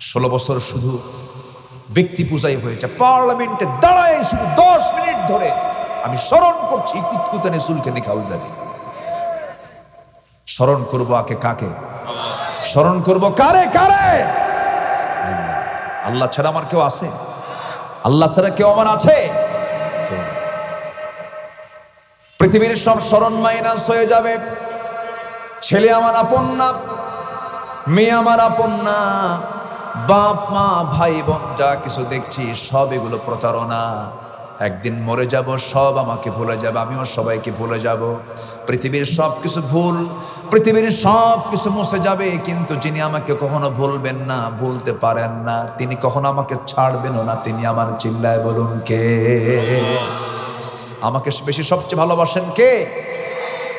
16 বছর শুধু ব্যক্তি পূজাই হয়েছে। পার্লামেন্টে দাঁড়ায় শুধু 10 মিনিট ধরে আমি স্মরণ করছি কুতকুতানে সুলকে নিকাউ যাবে। স্মরণ করবো আকে কাকে? স্মরণ করবো কারে কারে? আল্লাহ ছাড়া আমার কেউ আছে? আল্লাহ ছাড়া কেউ আমার আছে? পৃথিবীর সব স্মরণ মাইনাস হয়ে যাবে। ছেলে আমার আপন না, মেয়ে আমার আপন না, বাপ মা ভাই বোন যা কিছু দেখছি সব এগুলো প্রতারণা। একদিন মরে যাব, সব আমাকে ভুলে যাবে, আমিও সবাইকে ভুলে যাব। পৃথিবীর সব কিছু ভুল, পৃথিবীর সব কিছু মুছে যাবে, কিন্তু যিনি আমাকে কখনো ভুলবেন না, ভুলতে পারেন না, তিনি কখনো আমাকে ছাড়বেনও না, তিনি আমার। চিল্লায় বলুন কে? আমাকে বেশি সবচেয়ে ভালোবাসেন কে?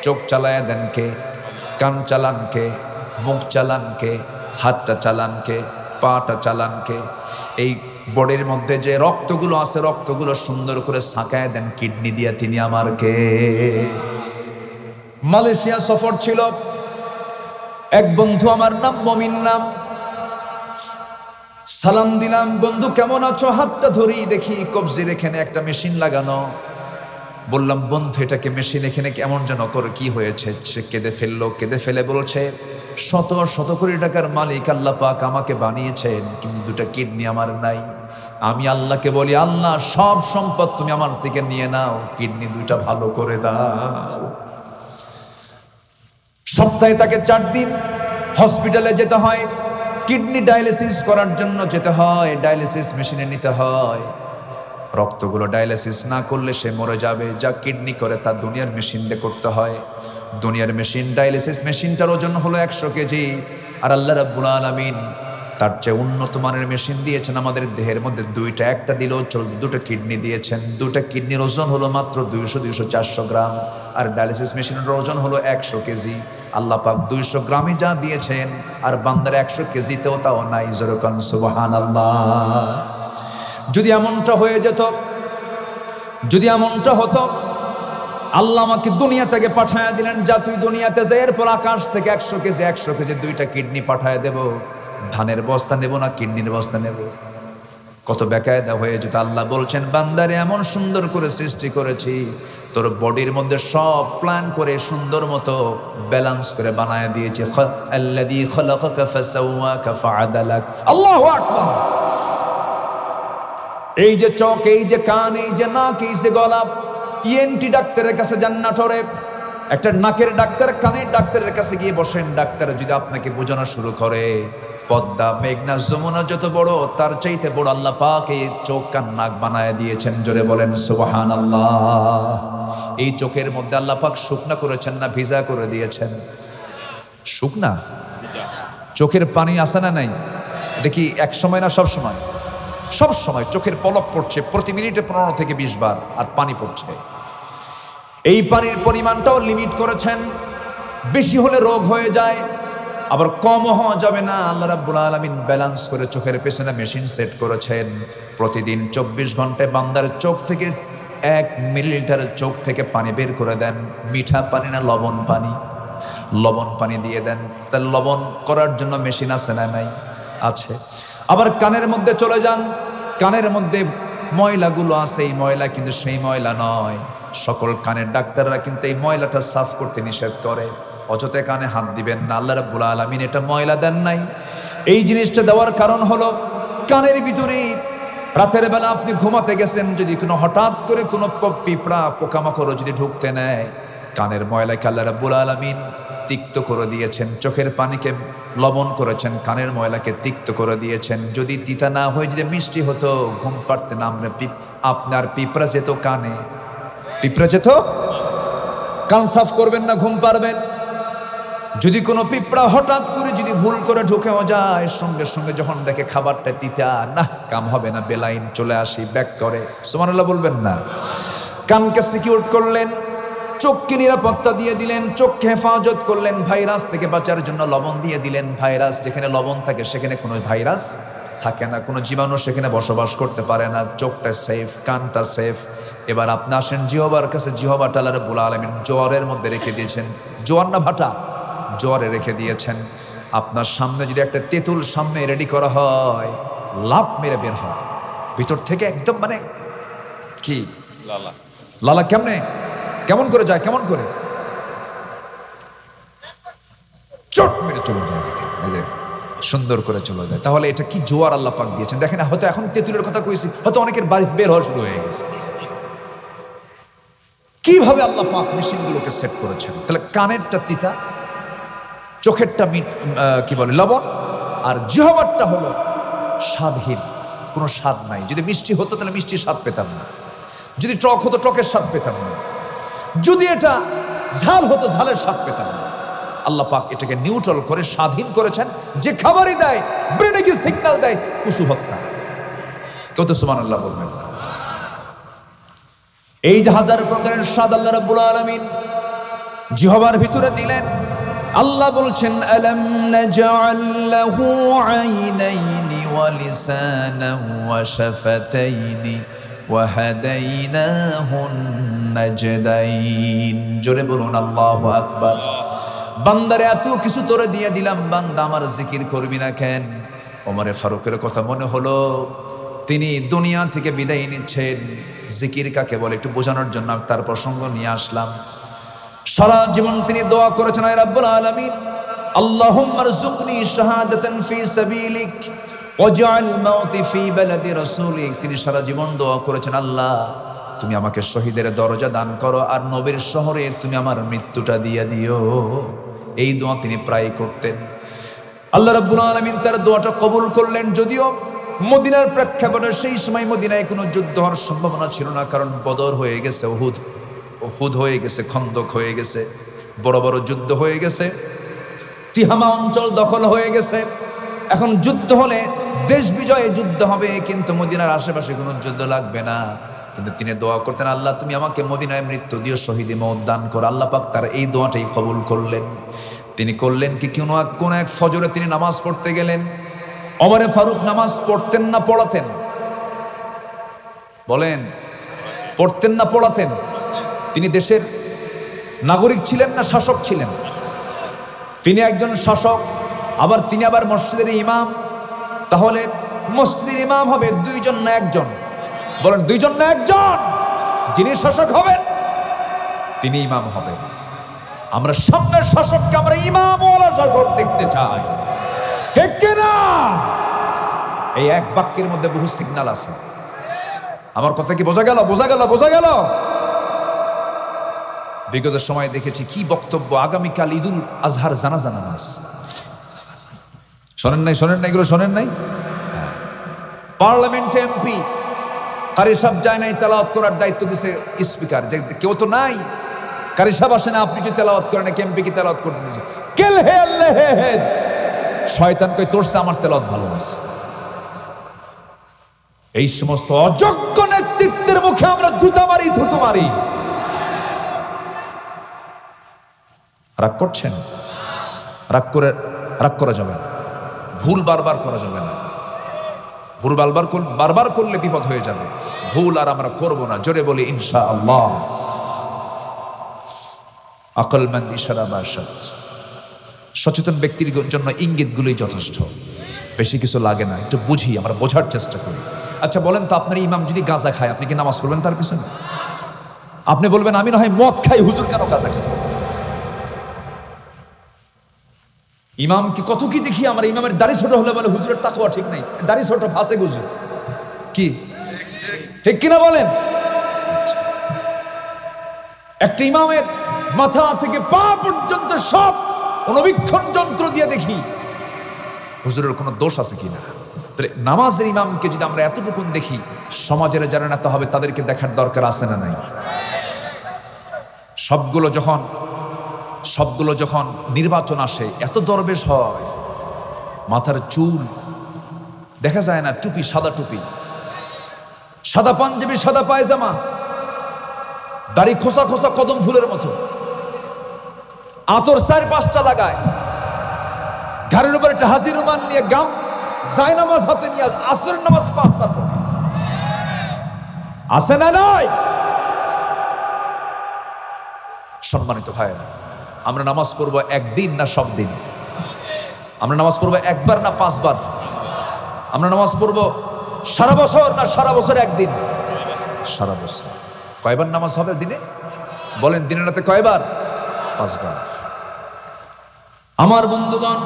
চোখ চালায় দেন কে? কান চালান কে? মুখ চালান কে? হাতটা চালান কে? পাটা চালান কে? এই বডির মধ্যে যে রক্তগুলো আছে, রক্তগুলো সুন্দর করে ছাঁকায় দেন কিডনি দিয়ে, তিনি আমার কে? মালয়েশিয়া সফর ছিল, এক বন্ধু আমার, নাম মমিন নাম। সালাম দিলাম, বন্ধু কেমন আছো? হাতটা ধরি, দেখি কবজির এখানে একটা মেশিন লাগানো। বললাম, বন্ধু এটাকে মেশিন এখানে কেমন যেন করে, কি হয়েছে? সে কেঁদে ফেললো। কেঁদে ফেলে বলছে, শত শত কোটি টাকার মালিক আল্লাহ পাক আমাকে বানিয়েছেন, কিন্তু 2টা কিডনি আমার নাই। আমি আল্লাহকে বলি, আল্লাহ সব সম্পদ তুমি আমার থেকে নিয়ে নাও, কিডনি 2টা ভালো করে দাও। সপ্তাহে তাকে 4 দিন হসপিটালে যেতে হয়, কিডনি ডায়ালিসিস করার জন্য যেতে হয়, ডায়ালিসিস মেশিনে নিতে হয়। রক্তগুলো ডায়ালিসিস না করলে সে মরে যাবে। যা কিডনি করে তা দুনিয়ার মেশিন দিয়ে করতে হয়। দুনিয়ার মেশিন, ডায়ালিসিস মেশিনটার ওজন হলো 100 কেজি। আর আল্লাহ রাব্বুল আলামিন তার চেয়ে উন্নত মানের মেশিন দিয়েছেন আমাদের দেহের মধ্যে 2টা। একটা দিলেও চলবে, 2টা কিডনি দিয়েছেন। 2টা কিডনির ওজন হলো মাত্র 200-400 গ্রাম। আর ডায়ালিসিস মেশিনের ওজন হলো 100 কেজি। আল্লাহ পাক 200 গ্রামে যা দিয়েছেন, আর বান্দার 100 কেজিতেও তাও নাই। যেরকম সুবহানাল্লাহ। যদি এমনটা হয়ে যেত, যদি এমনটা হতো, আল্লাহ আমাকে দুনিয়া থেকে পাঠায় দিলেন, যা তুই দুনিয়াতে যা, এরপর আকাশ থেকে 100 কেজি 2টা কিডনি পাঠায় দেব। ধানের বস্তা নেব না কিডনির বস্তা নেব? কত বেকায়দা হয়ে যেত। আল্লাহ বলছেন, বান্দারে এমন সুন্দর করে সৃষ্টি করেছি, তোর বডির মধ্যে সব প্ল্যান করে সুন্দর মতো ব্যালেন্স করে বানায় দিয়েছি। আল্লাযী খালাকাকা ফাসাওয়াকা ফাআদালাক। আল্লাহু আকবার। এই যে চোখ, এই যে কান, এই যে নাক, এই যে গলা, ইএনটি ডাক্তারের কাছে যান নাটোরে। একটা নাকের ডাক্তার, কানের ডাক্তারের কাছে গিয়ে বসেন। ডাক্তার যদি আপনাকে বোঝানো শুরু করে, পদ্মা, মেঘনা, যমুনা যত বড়, তার চাইতে বড় আল্লাহ পাক এই চোখ কান নাক বানায় দিয়েছেন। জোরে বলেন সুবহানাল্লাহ। এই চোখের মধ্যে আল্লাহ পাক শুকনা করেছেন না ভিজা করে দিয়েছেন? শুকনা। চোখের পানি আসে না নাই? এটা কি এক সময় না সব সময়? সব সময় চোখের পলক পড়ছে, প্রতি মিনিটে 15 থেকে 20 বার, আর পানি পড়ছে। এই পানির পরিমাণটাও লিমিট করেছেন। বেশি হলে রোগ হয়ে যায়, আবার কমও হওয়া যাবে না। আল্লাহ রাব্বুল আলামিন ব্যালেন্স করে চোখের পেছনে মেশিন সেট করেছেন। প্রতিদিন 24 ঘন্টায় বান্দার চোখ থেকে 1 মিলিলিটার চোখ থেকে পানি বের করে দেন। মিঠা পানি না লবণ পানি? লবণ পানি দিয়ে দেন। তাহলে লবণ করার জন্য মেশিন আছে না নাই? আছে। আবার কানের মধ্যে চলে যান, কানের মধ্যে ময়লাগুলো আছে, এই ময়লা কিন্তু সেই ময়লা নয়। সকল কানের ডাক্তাররা কিন্তু এই ময়লাটা সাফ করতে নিষেধ করে। অযথা কানে হাত দিবেন না, আল্লাহ রাব্বুল আলামিন এটা ময়লা দেন নাই। এই জিনিসটা দেওয়ার কারণ হলো কানের ভিতরে রাতের বেলা আপনি ঘুমাতে গেছেন, যদি কোনো হঠাৎ করে কোনো পিঁপড়া পোকামাকড় যদি ঢুকতে নেয়, কানের ময়লাকে আল্লাহ রাব্বুল আলামিন তিক্ত করে দিয়েছেন, চোখের পানিকে লবণ করেছেন, কানের ময়লাকে তিক্ত করে দিয়েছেন। যদি তিতা না হয়ে যদি মিষ্টি হতো, ঘুম পাড়তে না আপনার পিঁপড়া যেত কানে, পিঁপড়া যেত, কান সাফ করবেন না, ঘুম পারবেন। যদি কোনো পিঁপড়া হঠাৎ করে যদি ভুল করে ঢুকেও যায়, সঙ্গে সঙ্গে যখন দেখে খাবারটা তিতা, না কাম হবে না, বেলাইন চলে আসি, ব্যাক করে। সুবহানাল্লাহ বলবেন না? কানকে সিকিউর করলেন, চোখকে নিরাপত্তা দিয়ে দিলেন, চোখকে হেফাজত করলেন, ভাইরাস থেকে বাঁচার জন্য লবণ দিয়ে দিলেন। ভাইরাস যেখানে লবণ থাকে সেখানে কোনো ভাইরাস থাকে না, কোনো জীবাণু সেখানে বসবাস করতে পারে না। চোখটা সেফ, কানটা সেফ। এবার আপনি আসেন জিহবার কাছে। জিহবাটা আল্লাহ রাব্বুল আলামিন জোয়ারের মধ্যে রেখে দিয়েছেন। জোয়ার না ভাটা, জোয়ারে রেখে দিয়েছেন। আপনার সামনে যদি একটা তেঁতুল সামনে রেডি করা হয়, লাফ মেরে বের হয় ভিতর থেকে, একদম মানে কি লালা লালা। কেমনে, কেমন করে যায়, কেমন করে চট মেরে চলে যায়, সুন্দর করে চলে যায়। তাহলে এটা কি জোয়ার আল্লাহ পাক দিয়েছেন দেখেন। হয়তো এখন তেঁতুলের কথা কইছি, হয়তো অনেকের বাড়ি বের হওয়া শুরু হয়ে গেছে। কিভাবে আল্লাহ পাক মেশিনগুলোকে সেট করেছেন। তাহলে কানেরটা তিতা, চোখেরটা কি বলে লবণ, আর জিহ্বারটা হলো স্বাদহীন, কোনো স্বাদ নাই। যদি মিষ্টি হতো তাহলে মিষ্টির স্বাদ পেতাম না, যদি টক হতো টকের স্বাদ পেতাম না, যদি এটা ঝাল হতো ঝালের স্বাদ পেতাম না। আল্লাহ পাক এটাকে নিউট্রাল করে স্বাধীন করেছেন। যে খাবারই দেয় ব্রেনে কি সিগন্যাল দেয়, পশু হত্যা। কেউ তো সুবহানাল্লাহ বলবেন না? এই যে হাজার প্রকারের স্বাদ আল্লাহ রাব্বুল আলামিন জিহ্বার ভিতরে দিলেন। আল্লাহ বলছেন আলাম নাজআল লাহু আইনাইনি ওয়া লিসানান ওয়া শাফাতাইনি ওয়া হাদাইনাহুন নাজদাইন। জোরে বলুন আল্লাহু আকবার। বান্দারে এত কিছু তোরে দিয়ে দিলাম, বান্দা আমার জিকির করবি না কেন? ওমরে ফারুকের কথা মনে হলো, তিনি দুনিয়া থেকে বিদায় নিচ্ছেন। জিকির কাকে বলে একটু বোঝানোর জন্য তার প্রসঙ্গ নিয়ে আসলাম। সারা জীবন তিনি দোয়া করেছেন, আয় রাব্বুল আলামিন আল্লাহুম্মা রযুকনি শাহাদাতান ফি সাবিলিক ওয়াজআল মাউতি ফি বালাদি রাসূলিক। তিনি সারা জীবন দোয়া করেছেন, আল্লাহ তুমি আমাকে শহীদের দরজা দান করো, আর নবীর শহরে তুমি আমার মৃত্যুটা দিয়ে দিও। এই দোয়া তিনি প্রায় করতেন। আল্লাহ রাব্বুল আলামিন তার দোয়াটা কবুল করলেন। যদিও মদিনার প্রেক্ষাপটে সেই সময় মদিনায় কোনো যুদ্ধ হওয়ার সম্ভাবনা ছিল না, কারণ বদর হয়ে গেছে, উহুদ হয়ে গেছে, খন্দক হয়ে গেছে, বড় বড় যুদ্ধ হয়ে গেছে, তিহামা অঞ্চল দখল হয়ে গেছে। এখন যুদ্ধ হলে দেশ বিজয়ে যুদ্ধ হবে, কিন্তু মদিনার আশেপাশে কোনো যুদ্ধ লাগবে না। কিন্তু তিনি দোয়া করতেন, আল্লাহ তুমি আমাকে মদিনায় মৃত্যু দিও, শহীদে মওত দান করো। আল্লাহ পাক তার এই দোয়াটাই কবুল করলেন। তিনি করলেন কি, কোন এক ফজরে তিনি নামাজ পড়তে গেলেন। ওমরে ফারুক নামাজ পড়তেন না পড়াতেন? বলেন, পড়তেন না পড়াতেন? তিনি দেশের নাগরিক ছিলেন না শাসক ছিলেন? তিনি একজন শাসক, আবার তিনি আবার মসজিদের ইমাম। তাহলে মসজিদের ইমাম হবে দুইজন না একজন? বলেন, দুইজন না একজন? যিনি শাসক হবেন তিনি ইমাম হবেন। আমরা সামনের শাসককে আমরা ইমামওয়ালা শাসক দেখতে চাই, ঠিক কিনা? এই এক বাক্যের মধ্যে বহু সিগন্যাল আছে। আমার কথা কি বোঝা গেল? বোঝা গেল? বোঝা গেল? বিগত সময় দেখেছি কি বক্তব্য। আগামীকাল ঈদুল আজহার জানাজা নামাজ, শোনেন নাই? শোনেন নাই? এগুলো শোনেন নাই? পার্লামেন্টে এমপি কারি সাহেব যায় নাই, তেলাওয়াত করার দায়িত্ব দিছে স্পিকার। যে কেউ তো নাই, কারি সাহেব আসে না, আপনি যে তেলাওয়াত করেন, এমপি কি তেলাওয়াত করতে দিছে? কেল হে আল্লাহ হে, শয়তান কই তোরছে আমার তেলাওয়াত ভালো আছে। এই সমস্ত অযোগ্য নেতৃত্বের মুখে আমরা জুতা মারি, থুতু মারি। রাগ করছেন? রাগ করা যাবে না। ভুল বারবার করা যাবে না। ভুল বারবার করলে বিপদ হয়ে যাবে। ভুল আর আমরা করব না। জোরে বলি ইনশাআল্লাহ। আকলমন্দ ইশারা বাশাত। সচেতন ব্যক্তির জন্য ইঙ্গিতগুলোই যথেষ্ট, বেশি কিছু লাগে না। একটু বুঝি, আমরা বোঝার চেষ্টা করি। আচ্ছা বলেন তো, আপনার ইমাম যদি গাঁজা খায়, আপনি কি নামাজ পড়বেন তার পিছনে? আপনি বলবেন আমি না হয় মদ খাই, হুজুর কেন গাঁজা খায়? ইমাম কি কত কি দেখি, আমার ইমামের দাড়ি ছোট হলে বলে হুজুরের তাকওয়া ঠিক নাই, দাড়ি ছোট ফাঁসে হুজুর। কি ঠিক কিনা বলেন? একটা ইমামের মাথা থেকে পা পর্যন্ত সব অনুবীক্ষণ যন্ত্র দিয়ে দেখি হুজুরের কোনো দোষ আছে কিনা। তাহলে নামাজের ইমামকে যদি আমরা এতটুকুন দেখি, সমাজের যারা নেতা হবে তাদেরকে দেখার দরকার আছে না নাই? সবগুলো যখন নির্বাচন আসে, এত দরবেশ হয়, মাথার চুল দেখা যায় না, টুপি সাদা টুপি, সাদা পাঞ্জাবি, সাদা পায়জামা, দাড়ি খোসা খোসা কদম ফুলের মতো, আতর 4-5টা লাগায়, ঘাড়ের উপর একটা হাসি রুমাল নিয়ে গাম যায় নামাজ হাতে নিয়ে আসরের নামাজ 5 বার পড়ে। আছে না নাই? সম্মানিত ভাইরা, আমরা নামাজ পড়বো একদিন না সব দিন? আমরা নামাজ পড়বো একবার না 5 বার? আমরা নামাজ পড়বো সারা বছর না সারা বছর একদিন? সারা বছর। কয়বার নামাজ হবে দিনে? বলেন, দিনে রাতে কয়বার? 5 বার। আমার বন্ধুগণ,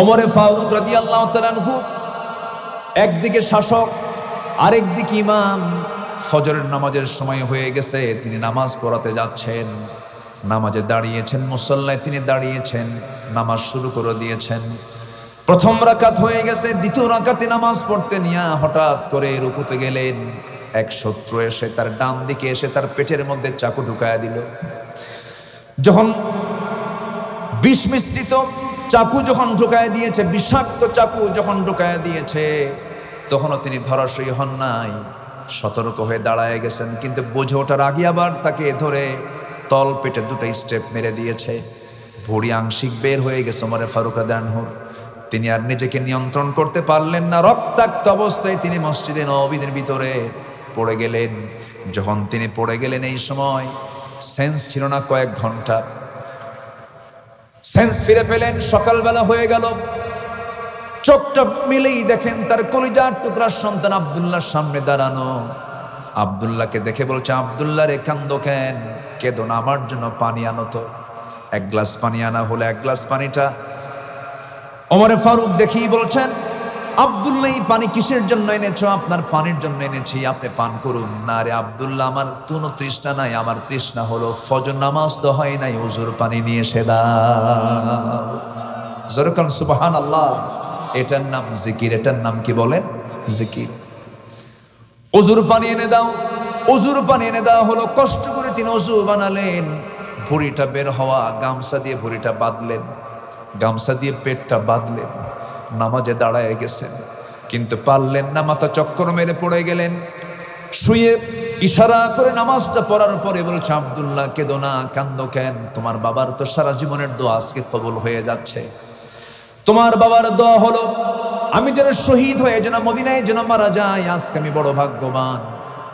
ওমরে ফারুক রাদিয়াল্লাহু তাআলা আনহু একদিকে শাসক, আরেকদিকে ইমাম। ফজরের নামাজের সময় হয়ে গেছে, তিনি নামাজ পড়াতে যাচ্ছেন। নামাজে দাঁড়িয়েছেন, মুসল্লায় তিনি দাঁড়িয়েছেন, নামাজ শুরু করে দিয়েছেন। প্রথম রাকাত হয়ে গেছে, দ্বিতীয় রাকাতে নামাজ পড়তে নিয়ে হঠাৎ করে রুকুতে গেলেন। এক শত্রু এসে তার ডান দিকে এসে তার পেটের মধ্যে চাকু ঢুকায়া দিল। যখন বিষ মিশ্রিত চাকু যখন ঢুকায় দিয়েছে, বিষাক্ত চাকু যখন ঢুকায় দিয়েছে, তখনও তিনি ধরাশয়ী হন নাই, সতর্ক হয়ে দাঁড়ায় গেছেন। কিন্তু বুঝে ওঠার আগে আবার তাকে ধরে তল পেটে 2টা স্টেপ মেরে দিয়েছে। ভুঁড়ি আংশিক বের হয়ে গেছে ওমরে ফারুক রাদিয়াল্লাহু আনহু। তিনি আর নিজেকে নিয়ন্ত্রণ করতে পারলেন না। রক্তাক্ত অবস্থায় তিনি মসজিদে নববীর ভিতরে পড়ে গেলেন। যখন তিনি পড়ে গেলেন, এই সময় সেন্স ছিল না, কয়েক ঘন্টা সেন্স ফিরে পেলেন। সকালবেলা হয়ে গেল, চোখটা মিলেই দেখেন তার কলিজার টুকরার সন্তান আব্দুল্লাহর সামনে দাঁড়ানো। আব্দুল্লাহকে দেখে বলছে, আব্দুল্লাহ রে কান্দো কেন? কেঁদো না, আমার জন্য পানি আনো তো। 1 গ্লাস পানি আনা হলো। 1 গ্লাস পানিটা ওমরে ফারুক দেখেই বলছেন, আব্দুল্লাহ এই পানি কিসের জন্য এনেছো? আপনার পানির জন্য এনেছি, আপনি পান করুন। না রে আব্দুল্লাহ, আমার কোনো তৃষ্ণা নাই, আমার তৃষ্ণা হলো ফজর নামাজ তো হয় নাই, হুজুর পানি নিয়ে এসে দাও। জোরকান সুবহানাল্লাহ। এটার নাম জিকির। এটার নাম কি বলেন? জিকির। হুজুর পানি এনে দাও। হুজুর পানি এনে দেওয়া হলো। কষ্ট করে তিনি ওযু বানালেন। ভুঁড়িটা বের হওয়া, গামছা দিয়ে ভুঁড়িটা বাঁধলেন, গামছা দিয়ে পেটটা বাঁধলেন। নামাজে দাঁড়ায় গেছেন, কিন্তু পারলেন না, মাথা চক্কর মেরে পড়ে গেলেন। শুয়ে ইশারা করে নামাজটা পড়ার পরে বলছে, আব্দুল্লাহ কেঁদো না, কান্দো কেন? তোমার বাবার তো সারা জীবনের দোয়া আজকে কবুল হয়ে যাচ্ছে। তোমার বাবার দোয়া হলো আমি যেন শহীদ হয়ে যেন মদিনায় যেন মারা যাই। আজকে আমি বড় ভাগ্যবান।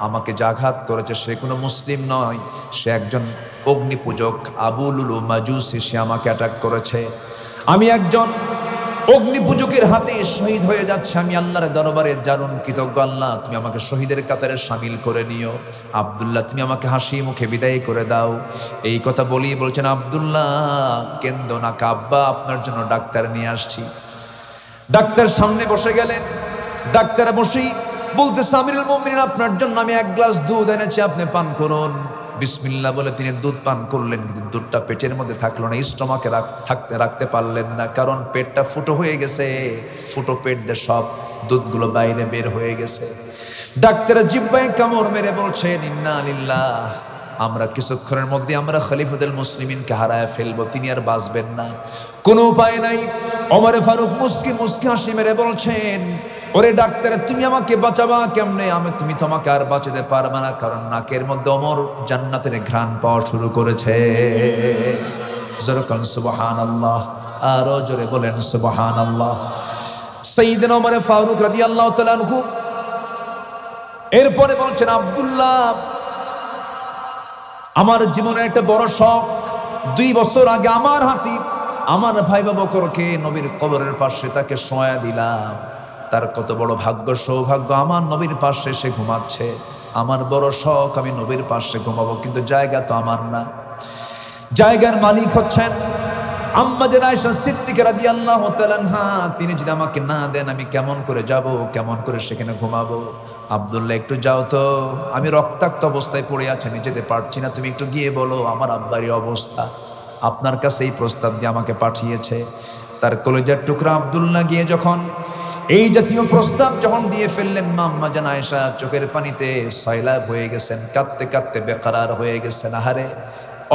আমাকে যে আঘাত করেছে সে কোনো মুসলিম নয়, সে একজন অগ্নি পূজক, আবু লুলু মাজুসি। সে আমাকে অ্যাটাক করেছে। আমি একজন অগ্নি পূজকের হাতে শহীদ হয়ে যাচ্ছে। আমি আল্লাহর দরবারে দারুণ কৃতজ্ঞ। আল্লাহ, তুমি আমাকে শহীদের কাতারে শামিল করে নিও। আব্দুল্লাহ, তুমি আমাকে হাসি মুখে বিদায় করে দাও। এই কথা বলি বলছেন, আব্দুল্লাহ কেন্দ্র না কাব্বা, আপনার জন্য ডাক্তার নিয়ে আসছি। ডাক্তার সামনে বসে গেলেন। ডাক্তার বসেই বলতেছে, আমিরুল মুমিনিন, আপনার জন্য আমি 1 গ্লাস দুধ এনেছি, আপনি পান করুন। বিসমিল্লাহ বলে তিনি দুধ পান করলেন, কিন্তু দুধটা পেটের মধ্যে থাকলো না, স্টমাকে রাখতে পারলেন না, কারণ পেটটা ফুটো হয়ে গেছে। ফুটো পেট দিয়ে সব দুধগুলো বাইরে বের হয়ে গেছে। ডাক্তার জিহ্বায় কামড় মেরে বলছেন, ইন্না লিল্লাহ, আমরা কিছুক্ষণের মধ্যে আমরা খলিফাতুল মুসলিমিনকে হারায় ফেলবো, তিনি আর বাঁচবেন না, কোনো উপায় নাই। ওমরে ফারুক মুস্কি মুস্কি হাসি মেরে বলছেন, ওরে ডাক্তার, তুমি আমাকে বাঁচাবা কেমনে? তুমি তোমাকে আর বাঁচাতে পারবে না, কারণ নাকের মধ্যে ওমর জান্নাতের ঘ্রাণ পাওয়া শুরু করেছে। জোরে বলেন সুবহানাল্লাহ, আরো জোরে বলেন সুবহানাল্লাহ। সাইয়েদনা ওমর ফারুক রাদিয়াল্লাহু তাআলা আনহু এরপরে বলছেন, আব্দুল্লাহ, আমার জীবনের একটা বড় শখ, 2 বছর আগে আমার হাতে আমার ভাই বকরকে নবীর কবরের পাশে তাকে শোয়া দিলাম। তার কত বড় ভাগ্য, সৌভাগ্য, আমার নবীর পাশে সে ঘুমাচ্ছে। আমার বড় শখ, আমি নবীর পাশে ঘুমাবো, কিন্তু জায়গা তো আমার না। জায়গার মালিক হচ্ছেন আম্মা জান আয়েশা সিদ্দিকা রাদিয়াল্লাহু তাআলা আনহা তিনি যদি আমাকে না দেন আমি কেমন করে যাব, কেমন করে সেখানে ঘুমাবো? আব্দুল্লাহ একটু যাও তো, আমি রক্তাক্ত অবস্থায় পড়ে আছি, আমি যেতে পারছি না, তুমি একটু গিয়ে বলো আমার আব্বারই অবস্থা, আপনার কাছে এই প্রস্তাব দিয়ে আমাকে পাঠিয়েছে। তার কলেজার টুকরা আব্দুল্লাহ গিয়ে যখন এই জাতীয় প্রস্তাব যখন দিয়ে ফেললেন, মা আম্মা জান আয়েশা চোখের পানিতে সয়লাব হয়ে গেছেন, কাঁদতে কাঁদতে বেকারার হয়ে গেছেন। আহারে,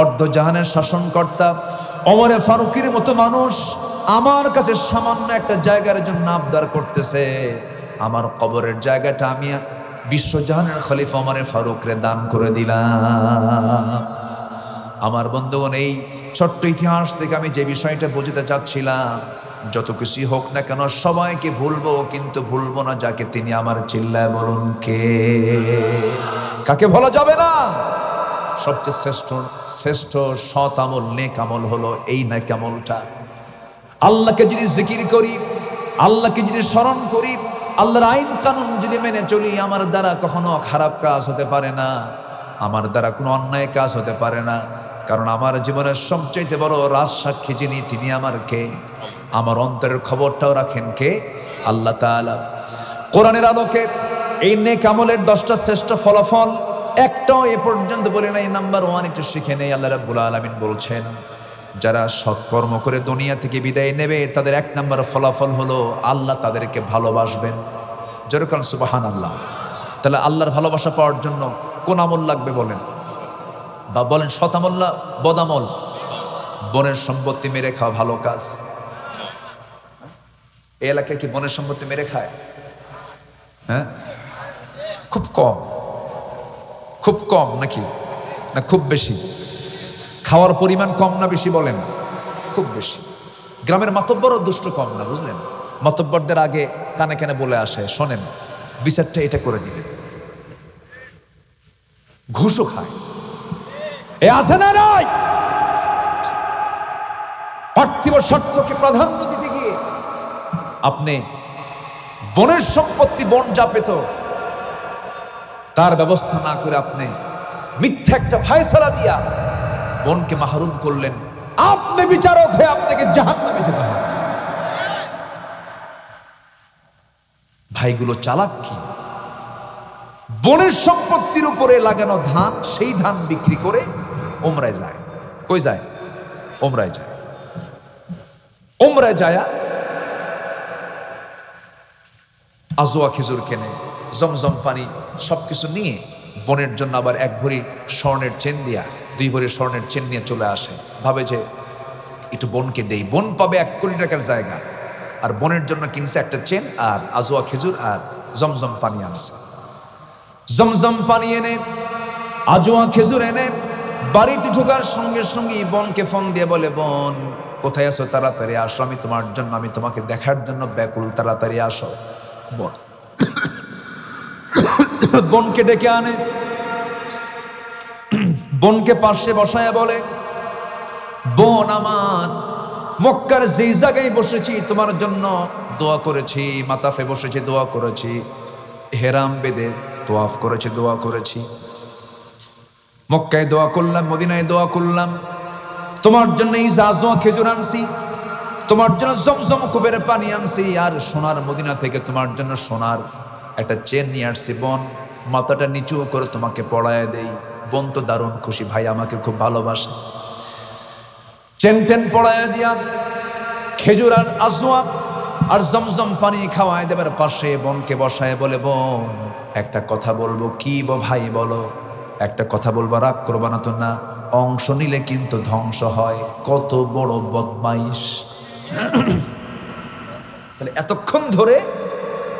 অর্ধজাহানের শাসনকর্তা ওমরে ফারুকের মতো মানুষ আমার কাছে সামান্য একটা জায়গার জন্য আবদার করতেছে, আমার কবরের জায়গাটা আমি বিশ্বজাহানের খলিফা ওমরে ফারুকরে দান করে দিলাম। আমার বন্ধুগণ, এই ছোট্ট ইতিহাস থেকে আমি যে বিষয়টা বুঝতে চাচ্ছিলাম, যত কিছুই হোক না কেন সবাইকে ভুলবো, কিন্তু ভুলবো না যাকে, তিনি আমার। চিল্লায় বলুন কে? কাকে ভোলা যাবে না? সবচেয়ে শ্রেষ্ঠ সৎ আমল, নেক আমল হলো এই নেক আমলটা। আল্লাহকে যদি জিকির করি, আল্লাহকে যদি স্মরণ করি, আল্লাহর আইন কানুন যদি মেনে চলি, আমার দ্বারা কখনো খারাপ কাজ হতে পারে না, আমার দ্বারা কোনো অন্যায় কাজ হতে পারে না। কারণ আমার জীবনের সবচাইতে বড় রাজসাক্ষী যিনি, তিনি আমার কে? আমার অন্তরের খবরটাও রাখেন কে? আল্লাহ তাআলা। কোরআনের আলোকে এই নেক আমলের 10টা শ্রেষ্ঠ ফলাফল একটাও এ পর্যন্ত বলে নাই। নাম্বার 1 একটু শিখে নেই। আল্লাহ রাব্বুল আলামিন বলছেন, যারা সৎকর্ম করে দুনিয়া থেকে বিদায় নেবে তাদের 1 নম্বর ফলাফল হলো আল্লাহ তাদেরকে ভালোবাসবেন। যেরকম সুবহানাল্লাহ। তাহলে আল্লাহর ভালোবাসা পাওয়ার জন্য কোন আমল লাগবে বলেন? বা বলেন সৎ আমল না বদ আমল? বনের সম্পত্তি মেরে খাওয়া ভালো কাজ? এই এলাকায় কি বনের সম্পত্তি মেরে খায়? হ্যাঁ, খুব কম। খুব কম নাকি? না খুব বেশি? খাওয়ার পরিমাণ কম না বেশি বলেন? খুব বেশি। গ্রামের মাতব্বরও দুষ্ট কম না, বুঝলেন? মাতব্বরদের আগে কানে কানে বলে আসে, শোনেন বিচারটা এটা করে দিবেন। ঘুষও খায়। এ আছে না নাই? পার্থিব স্বার্থকে প্রাধান্য দিতে গিয়ে আপনি বনের সম্পত্তি, বন যা পেত তার ব্যবস্থা না করে আপনি মিথ্যা একটা ফায়সালা দিয়া বনকে মাহরুম করলেন। আপনি বিচারক হয়ে আপনাকে জাহান্নামে যেতে হবে। ভাইগুলো চালাক কি? বনের সম্পত্তির উপরে লাগানো ধান, সেই ধান বিক্রি করে ওমরায় যায়। কই যায়? ওমরায় যায়। ওমরায় যায় আজোয়া খেজুর কেনে, জমজম পানি সবকিছু নিয়ে বনের জন্য আবার 1 ভরি স্বর্ণের চেন দিয়া, 2 ভরি স্বর্ণের চেন নিয়ে চলে আসে। ভাবে যে একটু বনকে দেই, বন পাবে 1 কোটি টাকার জায়গা, আর বনের জন্য কিনছে একটা চেন আর আজোয়া খেজুর আর জমজম পানি আনছে। জমজম পানি এনে, আজোয়া খেজুর এনে বাড়িতে ঢোকার সঙ্গে সঙ্গে বনকে ফোন দিয়ে বলে, বন কোথায় আছো? তাড়াতাড়ি আসো, আমি তোমার জন্য, আমি তোমাকে দেখার জন্য ব্যাকুল, তাড়াতাড়ি আসো। বন বনকে ডেকে আনে, বনকে পাশে বসায় বলে, বোন আমার, মক্কার যেই জায়গায় বসেছি তোমার জন্য দোয়া করেছি, মাতাফে বসেছি দোয়া করেছি, হেরাম বেদে তোয়াফ করেছি দোয়া করেছি, মক্কায় দোয়া করলাম, মদিনায় দোয়া করলাম, তোমার জন্য এই আজোয়া খেজুর আনছি, তোমার জন্য জমজম কুবের পানি আনছি, আর সোনার মদিনা থেকে তোমার জন্য সোনার একটা চেন নিয়ে আসছি। বোন মাথাটা নিচু করে তোমাকে পড়ায় দেই। বোন তো দারুণ খুশি, ভাই আমাকে খুব ভালোবাসে। চেন টেন পড়ায় দিয়া খেজুর আর আজওয়া আর জমজম পানি খাওয়ায় দেবার পাশে বোনকে বসায় বলে, বোন একটা কথা বলবো। কি ভাই বলো? একটা কথা বলবো, রাগ করবা না তো? না, অংশ নিলে কিন্তু ধ্বংস হয়। কত বড় বদমাইশ! তাহলে এতক্ষণ ধরে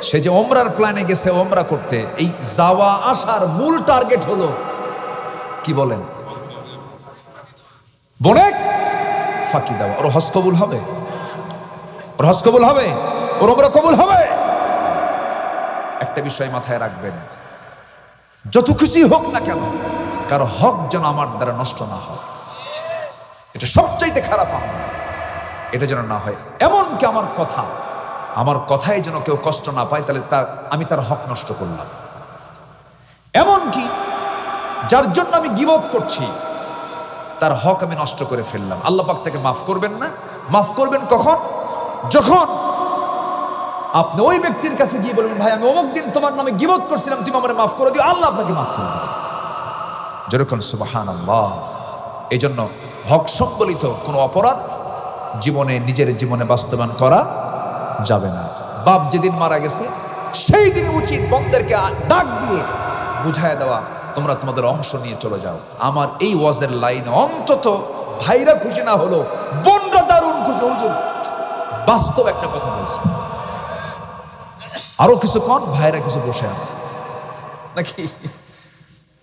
সে যে ওমরার প্ল্যানে গেছে ওমরা করতে, এই যাওয়া আসার মূল টার্গেট হলো কি বলেন? বনে ফাঁকি দেওয়া। ওর হজ কবুল হবে? ওর হজ কবুল হবে? ওর ওমরা কবুল হবে? একটা বিষয় মাথায় রাখবেন, যত খুশি হোক না কেন কারো হক যেন আমার দ্বারা নষ্ট না হয়। এটা সবচাইতে খারাপ আমল, এটা যেন না হয়। এমনকি আমার কথায় যেন কেউ কষ্ট না পায়, তাহলে আমি তার হক নষ্ট করলাম। এমনকি যার জন্য আমি গীবত করছি তার হক আমি নষ্ট করে ফেললাম, আল্লাহ পাক তাকে মাফ করবেন না? মাফ করবেন কখন? যখন আপনি ওই ব্যক্তির কাছে গিয়ে বলবেন, ভাই আমি অমুক দিন তোমার নামে গীবত করছিলাম, তুমি আমারে মাফ করে দিও, আল্লাহ আপনাকে মাফ করে দেবেন। যেরকম সুবহানাল্লাহ। এই জন্য হক সম্বলিত কোনো অপরাধ নিজের জীবনে বাস্তবায়ন করা যাবে না। বাপ যেদিন মারা গেছে সেই দিনই উচিত বন্ধেরকে ডাক দিয়ে বুঝায় দেওয়া, তোমরা তোমাদের অংশ নিয়ে চলে যাও। আমার এই ওয়াজের লাইনে অন্তত ভাইরা খুশি না হলো, বোনরা দারুণ খুশি, হুজুর বাস্তব একটা কথা বলছে। আরো কিছু কন, ভাইরা কিছু বসে আছে নাকি?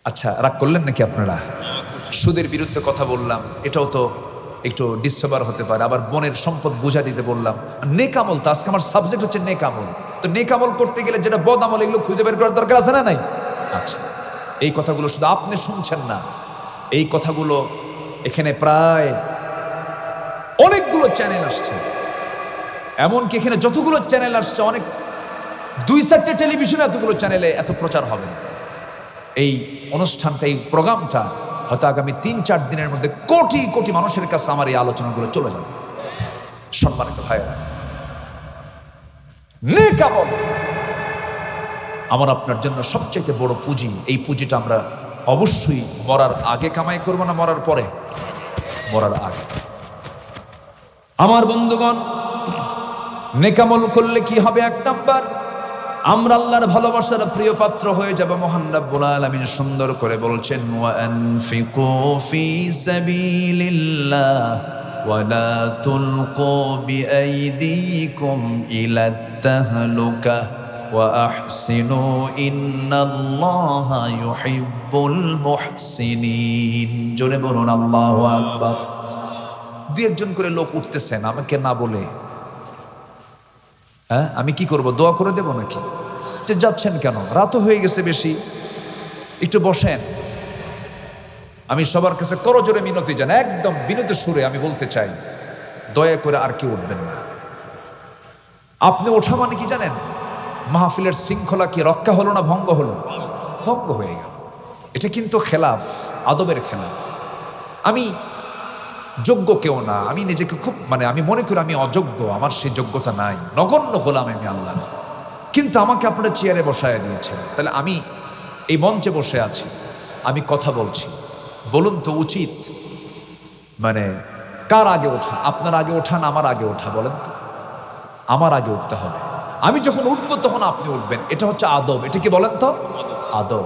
আচ্ছা, রাগ করলেন নাকি আপনারা? সুদের বিরুদ্ধে কথা বললাম, এটাও তো একটু ডিসফেভার হতে পারে। আবার বোনের সম্পদ বুঝা দিতে বললাম। নেকামল, তো আজকে আমার সাবজেক্ট হচ্ছে নেকামল। তো নেকামল করতে গেলে যেটা বদ আমল, এগুলো খুঁজে বের করার দরকার আছে না নাই? আচ্ছা, এই কথাগুলো শুধু আপনি শুনছেন না, এই কথাগুলো এখানে প্রায় অনেকগুলো চ্যানেল আসছে। এমনকি এখানে যতগুলো চ্যানেল আসছে, অনেক 2-4টে টেলিভিশনে এতগুলো চ্যানেলে এত প্রচার হবে না। এই অনুষ্ঠানটা, এই প্রোগ্রামটা হয়তো আগামী 3-4 দিনের মধ্যে কোটি কোটি মানুষের কাছে আমার এই আলোচনাগুলো চলে যাবে। সম্মানিত ভাইয়েরা, নেকামল আমার আপনার জন্য সবচেয়ে বড় পুঁজি। এই পুঁজিটা আমরা অবশ্যই মরার আগে কামাই করব না মরার পরে? মরার আগে। আমার বন্ধুগণ, নেকামল করলে কি হবে? 1 নাম্বার, আমরা আল্লাহর ভালোবাসার প্রিয় পাত্র হয়ে যাব। মহান রব্বুল আলামিন সুন্দর করে বলছেন, ওয়া আনফিকু ফি সাবিলিল্লাহ ওয়া লা তুলকু বিআইদিকুম ইলাত তাহলুকা ওয়া আহসিনু ইন্নাল্লাহা ইউহিব্বুল মুহসিনিন। জোরে বলুন আল্লাহু আকবার। 2-1 করে লোক উঠতেছেন আমাকে না বলে। হ্যাঁ, আমি কি করব? দোয়া করে দেব নাকি? যে যাচ্ছেন কেন? রাতও হয়ে গেছে বেশি, একটু বসেন। আমি সবার কাছে করজোরে মিনতি জানাই, একদম বিনীত সুরে আমি বলতে চাই, দয়া করে আর কেউ উঠবেন না। আপনি ওঠা মানে কি জানেন? মাহফিলের শৃঙ্খলা কি রক্ষা হলো না ভঙ্গ হলো? ভঙ্গ হয়ে গেল। এটা কিন্তু খেলাফ, আদবের খেলাফ। আমি যোগ্য কেউ না, আমি নিজেকে খুব আমি মনে করি আমি অযোগ্য, আমার সেই যোগ্যতা নাই, নগণ্য গোলাম আমি আল্লাহ। কিন্তু আমাকে আপনারা চেয়ারে বসায় দিয়েছেন, তাহলে আমি এই মঞ্চে বসে আছি, আমি কথা বলছি। বলুন তো উচিত কার আগে ওঠা? আপনার আগে ওঠা না আমার আগে ওঠা? বলেন তো। আমার আগে উঠতে হবে। আমি যখন উঠবো তখন আপনি উঠবেন, এটা হচ্ছে আদব। এটা কি বলেন তো? আদব।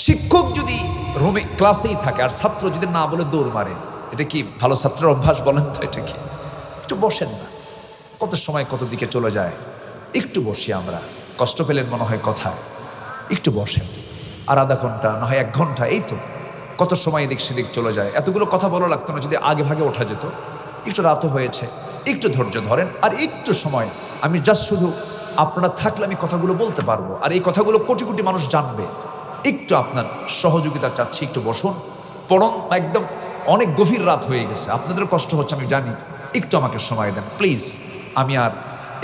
শিক্ষক যদি রুমে ক্লাসেই থাকে আর ছাত্র যদি না বলে দৌড় মারে, এটা কি ভালো ছাত্রের অভ্যাস? বলেন তো। এটা কি? একটু বসেন না, কত সময় কত দিকে চলে যায়। একটু বসি আমরা, কষ্ট পেলেন মনে হয় কথায়, একটু বসেন। আর আধা ঘন্টা না হয় 1 ঘন্টা, এই তো কত সময় এদিক সেদিক চলে যায়। এতগুলো কথা বলা লাগতো না যদি আগে ভাগে ওঠা যেত। একটু রাতও হয়েছে, একটু ধৈর্য ধরেন আর একটু সময়। আমি জাস্ট শুধু আপনারা থাকলে আমি কথাগুলো বলতে পারবো, আর এই কথাগুলো কোটি কোটি মানুষ জানবে। একটু আপনার সহযোগিতা চাচ্ছি, একটু বসুন, পড়ুন। একদম অনেক গভীর রাত হয়ে গেছে, আপনাদের কষ্ট হচ্ছে আমি জানি, একটু আমাকে সময় দেন প্লিজ। আমি আর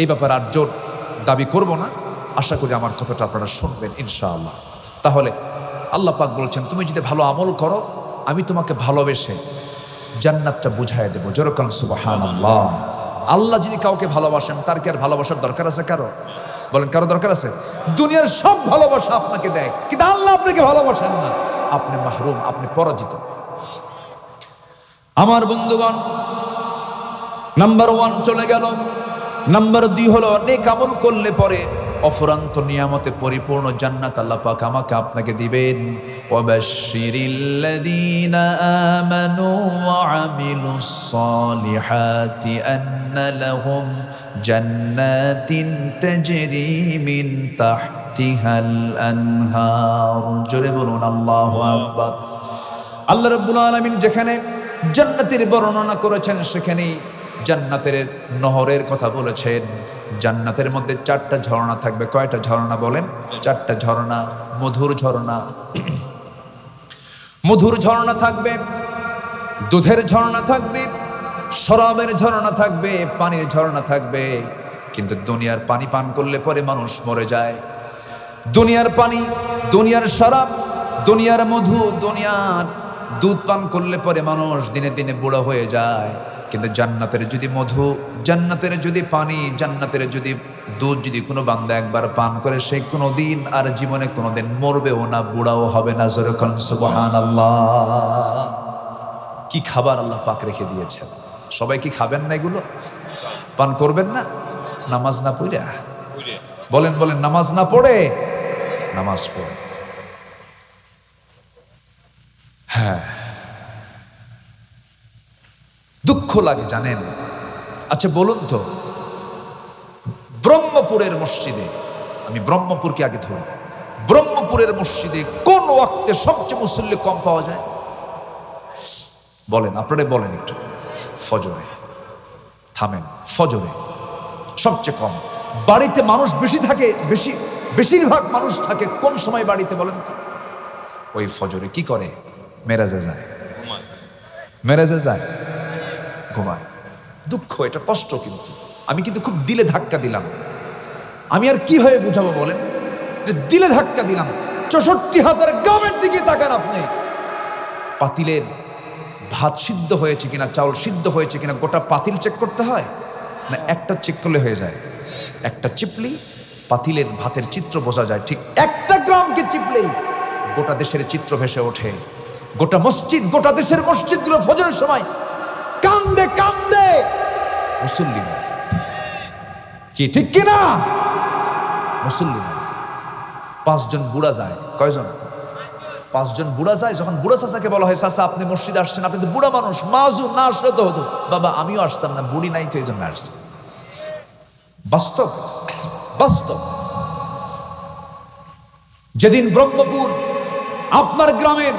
এই ব্যাপারে আর জোর দাবি করব না। আশা করি আমার কথাটা আপনারা শুনবেন ইনশাআল্লাহ। তাহলে আল্লাহ পাক বলছেন, তুমি যদি ভালো আমল করো আমি তোমাকে ভালোবেসে জান্নাতটা বুঝায় দেবো। যেরকম সুবহানাল্লাহ। আল্লাহ যদি কাউকে ভালোবাসেন, তার কি আর ভালোবাসার দরকার আছে কারো? বলেন, কারো দরকার আছে? দুনিয়ার সব ভালোবাসা আপনাকে দেয়, কিন্তু আল্লাহ আপনাকে ভালোবাসেন না, আপনি মাহরুম, আপনি পরাজিত। আমার বন্ধুগণ, নাম্বার 1 চলে গেল। নাম্বার 2 হলো নেক আমল করলে পরে অফুরন্ত নিয়ামতে পরিপূর্ণ জান্নাত আল্লাহ পাক আমাকে আপনাকে দিবেন। ওয়াবাশশিরিল্লাযীনা আমানু ওয়া আমিলুস সালিহাতি আন্না লাহুম জান্নাতিন তাজরি মিন তাহতিহাল আনহার। জোরে বলুন আল্লাহু আকবার। আল্লাহ রাব্বুল আলামিন যেখানে জান্নাতের বর্ণনা করেছেন, সেখানেই জান্নাতের নহরের কথা বলেছেন। জান্নাতের মধ্যে 4টা ঝর্ণা থাকবে। কয়টা ঝর্ণা বলেন? 4টা ঝর্ণা। মধুর ঝর্ণা, মধুর ঝর্ণা থাকবে, দুধের ঝর্ণা থাকবে, শরাবের ঝর্ণা থাকবে, পানির ঝর্ণা থাকবে। কিন্তু দুনিয়ার পানি পান করলে পরে মানুষ মরে যায়। দুনিয়ার পানি, দুনিয়ার শরাব, দুনিয়ার মধু, দুনিয়ার দুধ পান করলে পরে মানুষ দিনে দিনে বুড়া হয়ে যায়, কিন্তু জান্নাতের যদি মধু, জান্নাতের যদি পানি, জান্নাতের যদি দুধ যদি কোনো বান্দা একবার পান করে, সে কোনোদিন আর জীবনে কোনোদিন মরবেও না, বুড়াও হবে না। জোরে বলেন সুবহানাল্লাহ। কি খাবার আল্লাহ পাক রেখে দিয়েছেন। সবাই কি খাবেন না এগুলো? পান করবেন না? নামাজ না পড়ে বলেন, বলেন নামাজ না পড়ে, নামাজ পড়ে। হ্যাঁ, দুঃখ লাগে জানেন। আচ্ছা বলুন তো, ব্রহ্মপুরের মসজিদে, আমি ব্রহ্মপুরকে আগে ধরব, ব্রহ্মপুরের মসজিদে কোন ওয়াক্তে সবচেয়ে মুসল্লি কম পাওয়া যায়? বলেন, আপনারা বলেন একটু। ফজরে। থামেন, ফজরে সবচেয়ে কম। বাড়িতে মানুষ বেশি থাকে, বেশিরভাগ মানুষ থাকে কোন সময় বাড়িতে বলেন তো? ওই ফজরে। কি করে? মেরাজে যায়, মেরাজে যায়, ঘুমায়। দুঃখ, এটা কষ্ট, কিন্তু আমি কিন্তু খুব দিলে ধাক্কা দিলাম। আমি আর কিভাবে বুঝাবো বলেন? দিলে ধাক্কা দিলাম। ৬৪,০০০ গ্রামের দিকে তাকান আপনি। পাতিলের ভাত সিদ্ধ হয়েছে কিনা, চাউল সিদ্ধ হয়েছে কিনা গোটা পাতিল চেক করতে হয় না একটা চেক করলে হয়ে যায়? একটা চিপলি পাতিলের ভাতের চিত্র বোঝা যায়। ঠিক একটা গ্রামকে চিপলেই গোটা দেশের চিত্র ভেসে ওঠে। গোটা মসজিদ, গোটা দেশের মসজিদগুলো ফজরের সময় কান্দে কান্দে মুসল্লি। কি ঠিক কিনা? মুসল্লি। ৫ জন বুড়া যায়। কয়জন? ৫ জন বুড়া যায়। যখন বুড়া চাচাকে বলা হয়, চাচা আপনি মসজিদে আসছেন, আপনি তো বুড়া মানুষ, মাজু না আসলে তো হতো। বাবা আমিও আসতাম না, বুড়ি নাই তো এই জন্য আসছে। বাস্তব, বাস্তব। যেদিন ব্রহ্মপুর আপনার গ্রামের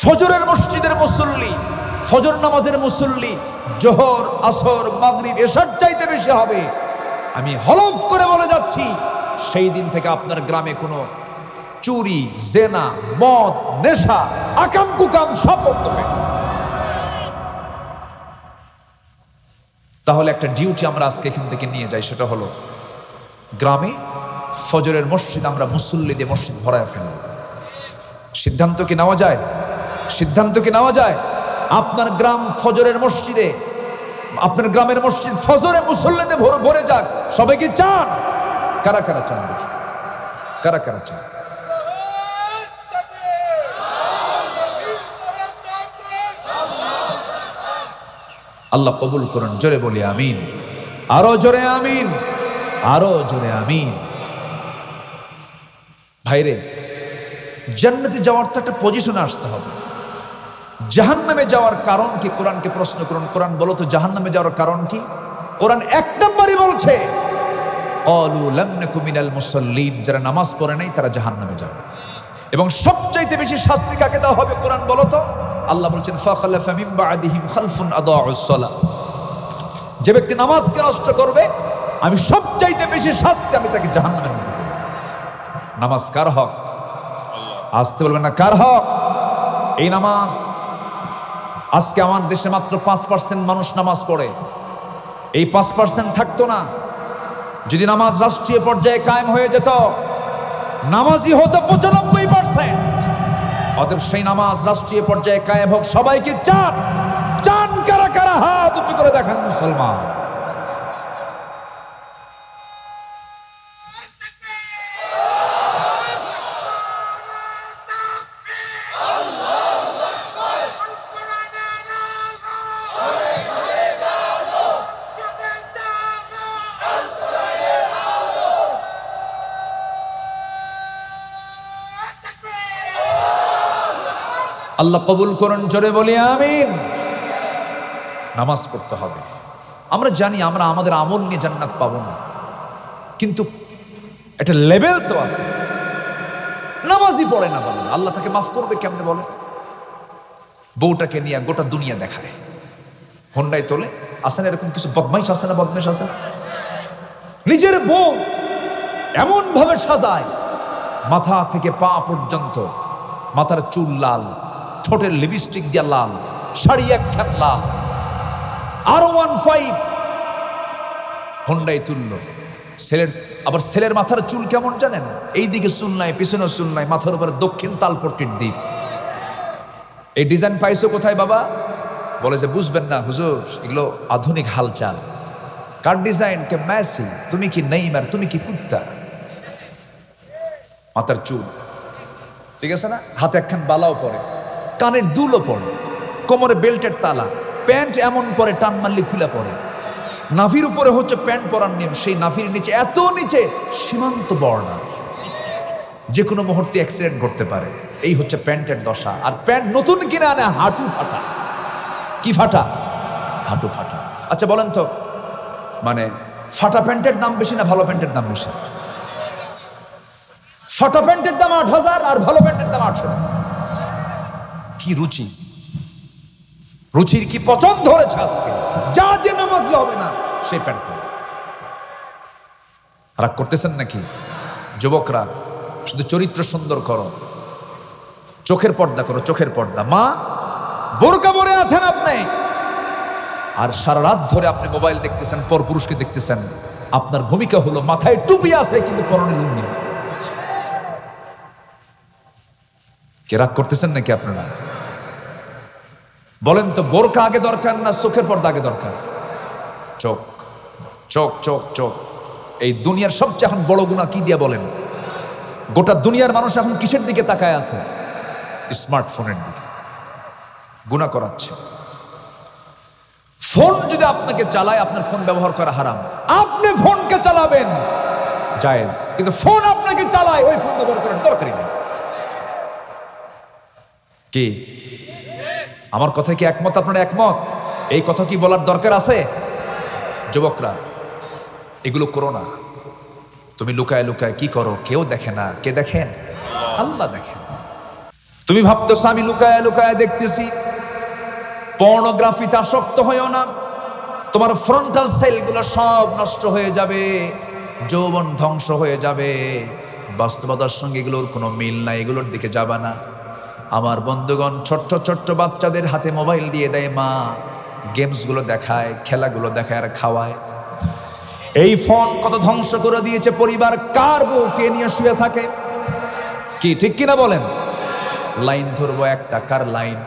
ফজরের মসজিদের মুসল্লি, ফজর নামাজের মুসল্লি জোহর, আসর, মাগরিব, এশার চাইতে বেশি হবে, আমি হলফ করে বলে যাচ্ছি, সেই দিন থেকে আপনার গ্রামে কোনো চুরি, জেনা, মদ, নেশা, আকাম কুকাম সব বন্ধ হবে। তাহলে একটা ডিউটি আমরা আজকে এখান থেকে নিয়ে যাই, সেটা হলো গ্রামে ফজরের মসজিদ আমরা মুসল্লি দিয়ে মসজিদ ভরায় ফেলব। সিদ্ধান্ত কি নেওয়া যায়? সিদ্ধান্ত কি নেওয়া যায়? আপনার গ্রাম ফজরের মসজিদে, আপনার গ্রামের মসজিদ ফজরে মুসল্লিতে ভরে যাক। সবাই কি চান? কারা কারা চান দেখি? কারা কারা চান? আল্লাহ কবুল করুন। জোরে বলি আমিন। আরো জোরে আমিন, আরো জোরে আমিন। ভাইরে, জান্নাতে যাওয়ার তো একটা পজিশনে আসতে হবে। জাহান্নামে যাওয়ার কারণ কি? কোরআনকে প্রশ্ন করুন, কোরআন বলো তো জাহান্নামে যাওয়ার কারণ কি? কোরআন এক নম্বরই বলছে, ক্বালু লাম নাকু মিনাল মুসাল্লিন, যারা নামাজ পড়ে নাই তারা জাহান্নামে যাবে। এবং সবচাইতে বেশি শাস্তি কাকে দেওয়া হবে কোরআন বলো তো? আল্লাহ বলছেন ফাখালাফা মিন বা'দিহিম খালফুন আদাউস সালাহ, যে ব্যক্তি নামাজকে নষ্ট করবে আমি সবচাইতে বেশি শাস্তি আমি তাকে জাহান্নামে দেব। নামাজ কার হক? আসতে বলবেন না, কার হক এই নামাজ? আজকে আমার দেশে মাত্র ৫% মানুষ নামাজ পড়ে। এই ৫% থাকতো না যদি নামাজ রাষ্ট্রীয় পর্যায়ে কায়েম হয়ে যেত, নামাজি হতো ৯৫%। অতএব সেই নামাজ রাষ্ট্রীয় পর্যায়ে কায়েম হোক। সবাইকে চান? চান কারা কারা? হাত উঁচু করে দেখান মুসলমান। আল্লাহ কবুল করুন। জোরে বলি আমিন। নামাজ পড়তে হবে। আমরা জানি আমরা আমাদের আমল নিয়ে জান্নাত পাবো না, কিন্তু একটা লেভেল তো আছে। নামাজই পড়ে না, বলেন আল্লাহ তাকে মাফ করবে কেমনে? বলে বউটাকে নিয়ে গোটা দুনিয়া দেখায়, হোন্ডায় তোলে। আসে না এরকম কিছু বদমাইশ? আসে না বদমাইশ? আসে না? নিজের বউ এমন ভাবে সাজায়, মাথা থেকে পা পর্যন্ত, মাথার চুল লাল, ঠোঁটের লিপস্টিক দিয়া লাল, শাড়ি একখান লাল, R15 হোন্ডায় তুললো। আবার ছেলের মাথার চুল কেমন জানেন? এইদিকে চুল নাই, পিছনে চুল নাই, মাথার উপরে দক্ষিণ তালপট্টির দ্বীপ। এই ডিজাইন পাইছো কোথায় বাবা? বলে যে বুঝবেন না হুজুর, এগুলো আধুনিক হালচাল। কার ডিজাইন? কে মেসি, তুমি কি নেইমার, তুমি কি কুত্তা। মাথার চুল, ঠিক আছে না, হাতে একখান বালাও পরে, কানের দুলও পরে, কোমরে বেল্টের তালা, প্যান্ট এমন পরে টান মারলে খুলে পড়ে, নাভির উপরে হচ্ছে প্যান্ট পরার নিয়ম, সেই নাভির নিচে এত নিচে সীমান্ত বর্ণা, যে কোনো মুহূর্তে অ্যাক্সিডেন্ট ঘটতে পারে। এই হচ্ছে প্যান্টের দশা। আর প্যান্ট নতুন কিনে আনে হাঁটু ফাটা। কি ফাটা? হাঁটু ফাটা। আচ্ছা বলেন তো, মানে ফাটা প্যান্টের দাম বেশি না ভালো প্যান্টের দাম বেশি? ফাটা প্যান্টের দাম ৮,০০০ আর ভালো প্যান্টের দাম ৮০০ টাকা। কি রুচি, রুচির কি পছন্দ ধরেছে আজকে? যা যে নামাজ হবে না সেই প্যান্ট পরে। রাগ করতেছেন নাকি? যুবকরা শুধু চরিত্র সুন্দর করো, চোখের পর্দা করো, চোখের পর্দা। মা বোরকা পরে আছেন আপনি, আর সারা রাত ধরে আপনি মোবাইল দেখতেছেন, পর পুরুষকে দেখতেছেন। আপনার ভূমিকা হলো মাথায় টুপি আছে কিন্তু পরনে লুঙ্গি। কে রাগ করতেছেন নাকি আপনারা? বলেন তো, বোরকা আগে দরকার না চোখের পর্দা আগে দরকার? চোখ, চোখ, চোখ, চোখ। এই দুনিয়ার সবচেয়ে এখন বড় গুনাহ কি দিয়া বলেন? গোটা দুনিয়ার মানুষ এখন কিসের দিকে তাকায় আছে? স্মার্টফোনের দিকে। গুনাহ করাচ্ছে। ফোন যদি আপনাকে চালায়, আপনার ফোন ব্যবহার করা হারাম। আপনি ফোনকে চালাবেন জায়েজ, কিন্তু ফোন আপনাকে চালায়, ওই ফোন ব্যবহার করার দরকারই নেই। কি আমার কথা কি একমত? আপনারা একমত? এই কথা কি বলার দরকার আছে? যুবকরা এগুলো করো না। তুমি লুকায় লুকায় কি করো? কেউ দেখে না। কে দেখেন? আল্লাহ দেখেন। তুমি ভাবতেছো আমি লুকায় লুকায় দেখতেছি। পর্নোগ্রাফিতে আসক্ত হয়েও না, তোমার ফ্রন্টাল সেলগুলো সব নষ্ট হয়ে যাবে, যৌবন ধ্বংস হয়ে যাবে। বাস্তবতার সঙ্গে এগুলোর কোনো মিল নাই, এগুলোর দিকে যাবা না। আমার বন্ধুগণ, ছোট্ট ছোট্ট বাচ্চাদের হাতে মোবাইল দিয়ে দেয় মা, গেমসগুলো দেখায়, খেলাগুলো দেখায় আর খাওয়ায়। এই ফোন কত ধ্বংস করে দিয়েছে পরিবার। কার বউ কে নিয়ে শুয়ে থাকে? কি ঠিক কিনা বলেন? লাইন ধরবো একটা, কার লাইন?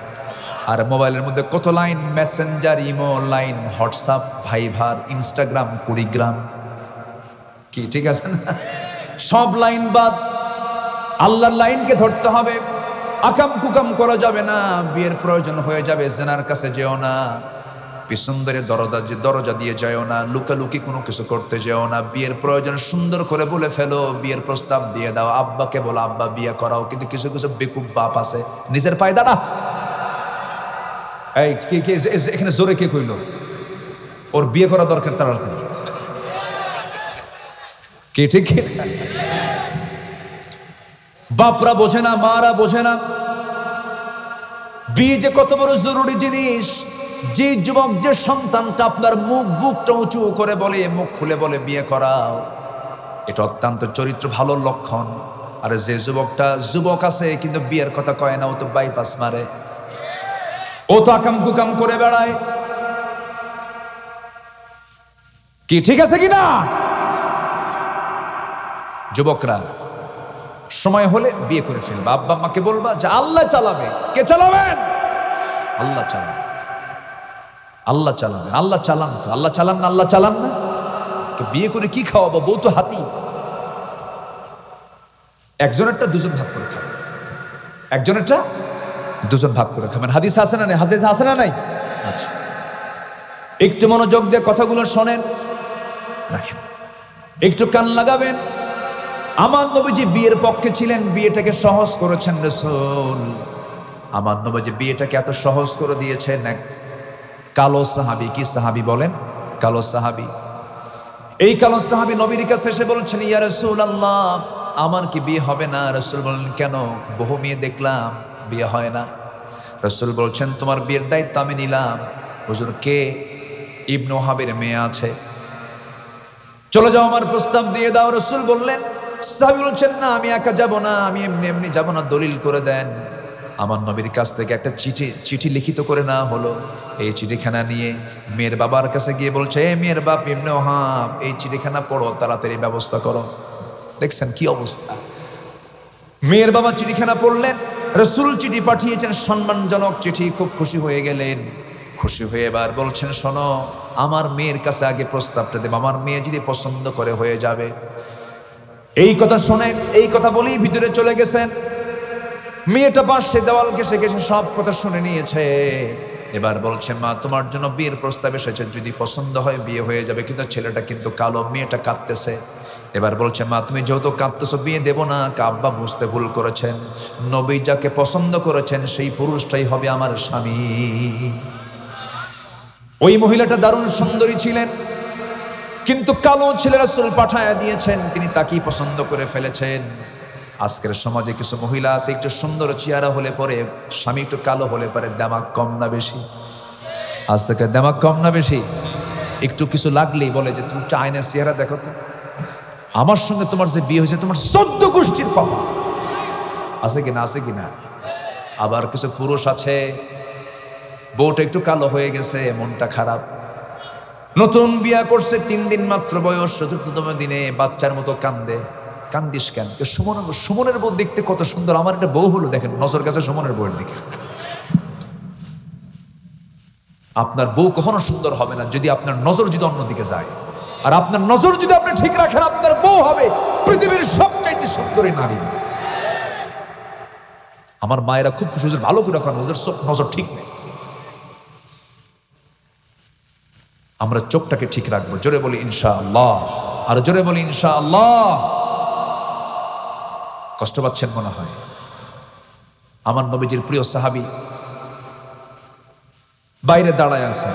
আর মোবাইলের মধ্যে কত line, messenger, imo line, WhatsApp, Viber, Instagram, Kurigram. কি ঠিক আছে না? সব লাইন বাদ, আল্লাহর লাইনকে ধরতে হবে। আকাম কুকাম করা যাবে না। বিয়ের প্রয়োজন হয়ে যাবে, জেনার কাছে যেও না। পিছন ধরে দরজা দিয়ে যাও না। লুকালুকি কোনো কিছু করতে যেও না। বিয়ের প্রয়োজন সুন্দর করে বলে ফেলো, বিয়ের প্রস্তাব দিয়ে দাও। আব্বাকে বলো আব্বা বিয়ে করাও। কিন্তু কিছু কিছু বেকুব বাপ আছে, নিজের পায়ে দাঁড়া। এই এখানে জোরে কে কইল ওর বিয়ে করা দরকার? তার কে ঠিক? বাপরা বোঝে না, মারা বোঝে না বিয়ে যে কত বড় জরুরি জিনিস। যে যুবক, যে সন্তানটা আপনার বুকটা উঁচু করে বলে, মুখ খুলে বলে বিয়ে করাও, এটা অত্যন্ত চরিত্র ভালো লক্ষণ। আর যে যুবকটা যুবক আছে কিন্তু বিয়ের কথা কয় না, ও তো বাইপাস মারে, ও তো আকাম কুকাম করে বেড়ায়। কি ঠিক আছে কিনা? যুবকরা সময় হলে বিয়ে করে ফেলবা। আব্বা আম্মাকে বলবা যে আল্লাহ চালাবে। কে চালাবেন? আল্লাহ চালাবে। আল্লাহ চালাবেন। আল্লাহ চালান তো, আল্লাহ চালান না? আল্লাহ চালান না? বিয়ে করে কি খাওয়াবো? বউ তো হাতি। একজনেরটা দুজন ভাগ করে খাবেন, একজনেরটা দুজন ভাগ করে খাবেন। হাদিস আছে না নাই? হাদিস আছে না নাই? আচ্ছা, একটু মনোযোগ দিয়ে কথাগুলো শোনেন, রাখেন, একটু কান লাগাবেন। আমার নবীজি বিয়ের পক্ষে ছিলেন, বিয়েটাকে সহজ করেছেন রাসূল। আমার নবীজি বিয়েটাকে এত সহজ করে দিয়েছেন। এক কালো সাহাবী, কি সাহাবী বলেন? কালো সাহাবী। এই কালো সাহাবী নবীর কাছে এসে বলছেন, ইয়া রাসূলুল্লাহ, আমার কি বিয়ে হবে না? রাসূল বলেন, কেন? বহু মেয়ে দেখলাম, বিয়ে হয় না। রাসূল বলছেন, তোমার বিয়ের দায়িত্ব আমি নিলাম। হুজুর, কে? ইবনে ওহাবের মেয়ে আছে, চলে যাও, আমার প্রস্তাব দিয়ে দাও। রাসূল বললেন, সাহাবী বলছেন, না আমি একা যাব না, আমি এমনি এমনি যাব না, দলিল করে দেন। আমার নবীর কাছ থেকে একটা চিঠি লিখিত করে না হলো। এই চিঠিখানা নিয়ে মেয়ের বাবার কাছে গিয়ে বলছে, এ মেয়ের বাপ ইবনে ওহাব, এই চিঠিখানা পড়ো, তাড়াতাড়ি ব্যবস্থা করো। দেখছেন কি অবস্থা? মেয়ের বাবা চিঠিখানা পড়লেন, রাসূল চিঠি পাঠিয়েছেন, সম্মানজনক চিঠি। খুব খুশি হয়ে গেলেন। খুশি হয়ে এবার বলছেন, শোনো, আমার মেয়ের কাছে আগে প্রস্তাবটা দেব, আমার মেয়ে যদি পছন্দ করে হয়ে যাবে। এই কথা শুনে, এই কথা বলেই ভিতরে চলে গেছেন। মেয়েটা পাশে দেওয়াল ঘেঁষে ঘেঁষে সব কথা শুনে নিয়েছে। এবার বলছে, মা, তোমার জন্য বিয়ের প্রস্তাব এসেছে, যদি পছন্দ হয় বিয়ে হয়ে যাবে। কিন্তু ছেলেটা কিন্তু কালো, মেয়েটা কাঁদতেছে। এবার বলছে, মা, তুমি যেহেতু কাঁদতেছো, বিয়ে দেবো না। আব্বা বুঝতে ভুল করেছেন, নবী যাকে পছন্দ করেছেন সেই পুরুষটাই হবে আমার স্বামী। ওই মহিলাটা দারুণ সুন্দরী ছিলেন, কিন্তু কালো ছেলে রাসূল পাঠায়া দিয়েছেন, তিনি তাকেই পছন্দ করে ফেলেছেন। আজকের সমাজে কিছু মহিলা আছে, একটু সুন্দর চেহারা হলে পরে, স্বামী একটু কালো হলে পরে, দামাক কম না বেশি? আজ থেকে দামাক কম না বেশি? একটু কিছু লাগলেই বলে যে তুমি একটা আয়নার চেহারা দেখো তো, আমার সঙ্গে তোমার যে বিয়ে হয়েছে তোমার 14 গোষ্ঠীর পাপা। আছে কিনা? আছে কিনা? আবার কিছু পুরুষ আছে, বউটা একটু কালো হয়ে গেছে, মনটা খারাপ, নতুন বিয়া করছে, 3 দিন মাত্র বয়স, 4তম দিনে বাচ্চার মতো কান্দে। কান্দিস কেন? সুমনের বউ দেখতে কত সুন্দর, আমার একটা বউ হলো, দেখেন নজর কাছে সুমনের বউয়ের দিকে। আপনার বউ কখনো সুন্দর হবে না যদি আপনার নজর যদি অন্যদিকে যায়। আর আপনার নজর যদি আপনি ঠিক রাখেন, আপনার বউ হবে পৃথিবীর সবচাইতে সুন্দরী নারী। আমার মায়েরা খুব খুশি, ভালো করে রাখেন, ওদের নজর ঠিক নেই। আমরা চোখটাকে ঠিক রাখবো। জোরে বলি ইনশাআল্লাহ, আর জোরে বলি ইনশাআল্লাহ। কষ্ট পাচ্ছেন মনে হয়। আমার নবীজির প্রিয় সাহাবী বাইরে দাঁড়ায় আছে,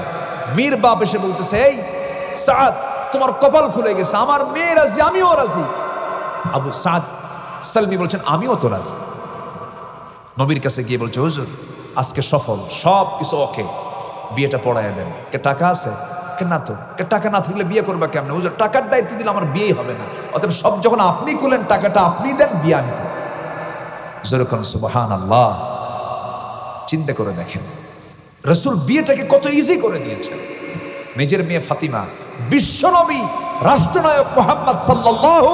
মীর বাপ এসে বলতেছে, এই সাদ, তোমার কপাল খুলে গেছে, আমার মেয়ে রাজি, আমিও রাজি। আবু সাদ সালমি বলছেন, আমিও তো রাজি। নবীর কাছে গিয়ে বলছে, হুজুর আজকে সফল, সব কিছু ওকে, বিয়েটা পড়ায় দেন। কে টাকা আছে? কে না তো। কে টাকা না থাকলে বিয়ে করবা কেমনে? হুজুর টাকার দায়িত্ব দিলে আমার বিয়ে হবে না, অতএব সব যখন আপনি করলেন, টাকাটা আপনি দেন, বিয়ে আমি করব। যেরকম সুবহানাল্লাহ। চিন্তা করে দেখেন, রাসূল বিয়েটাকে কত ইজি করে দিয়েছেন। নিজের মেয়ে ফাতিমা, বিশ্বনবী রাষ্ট্রনায়ক মুহাম্মদ সাল্লাল্লাহু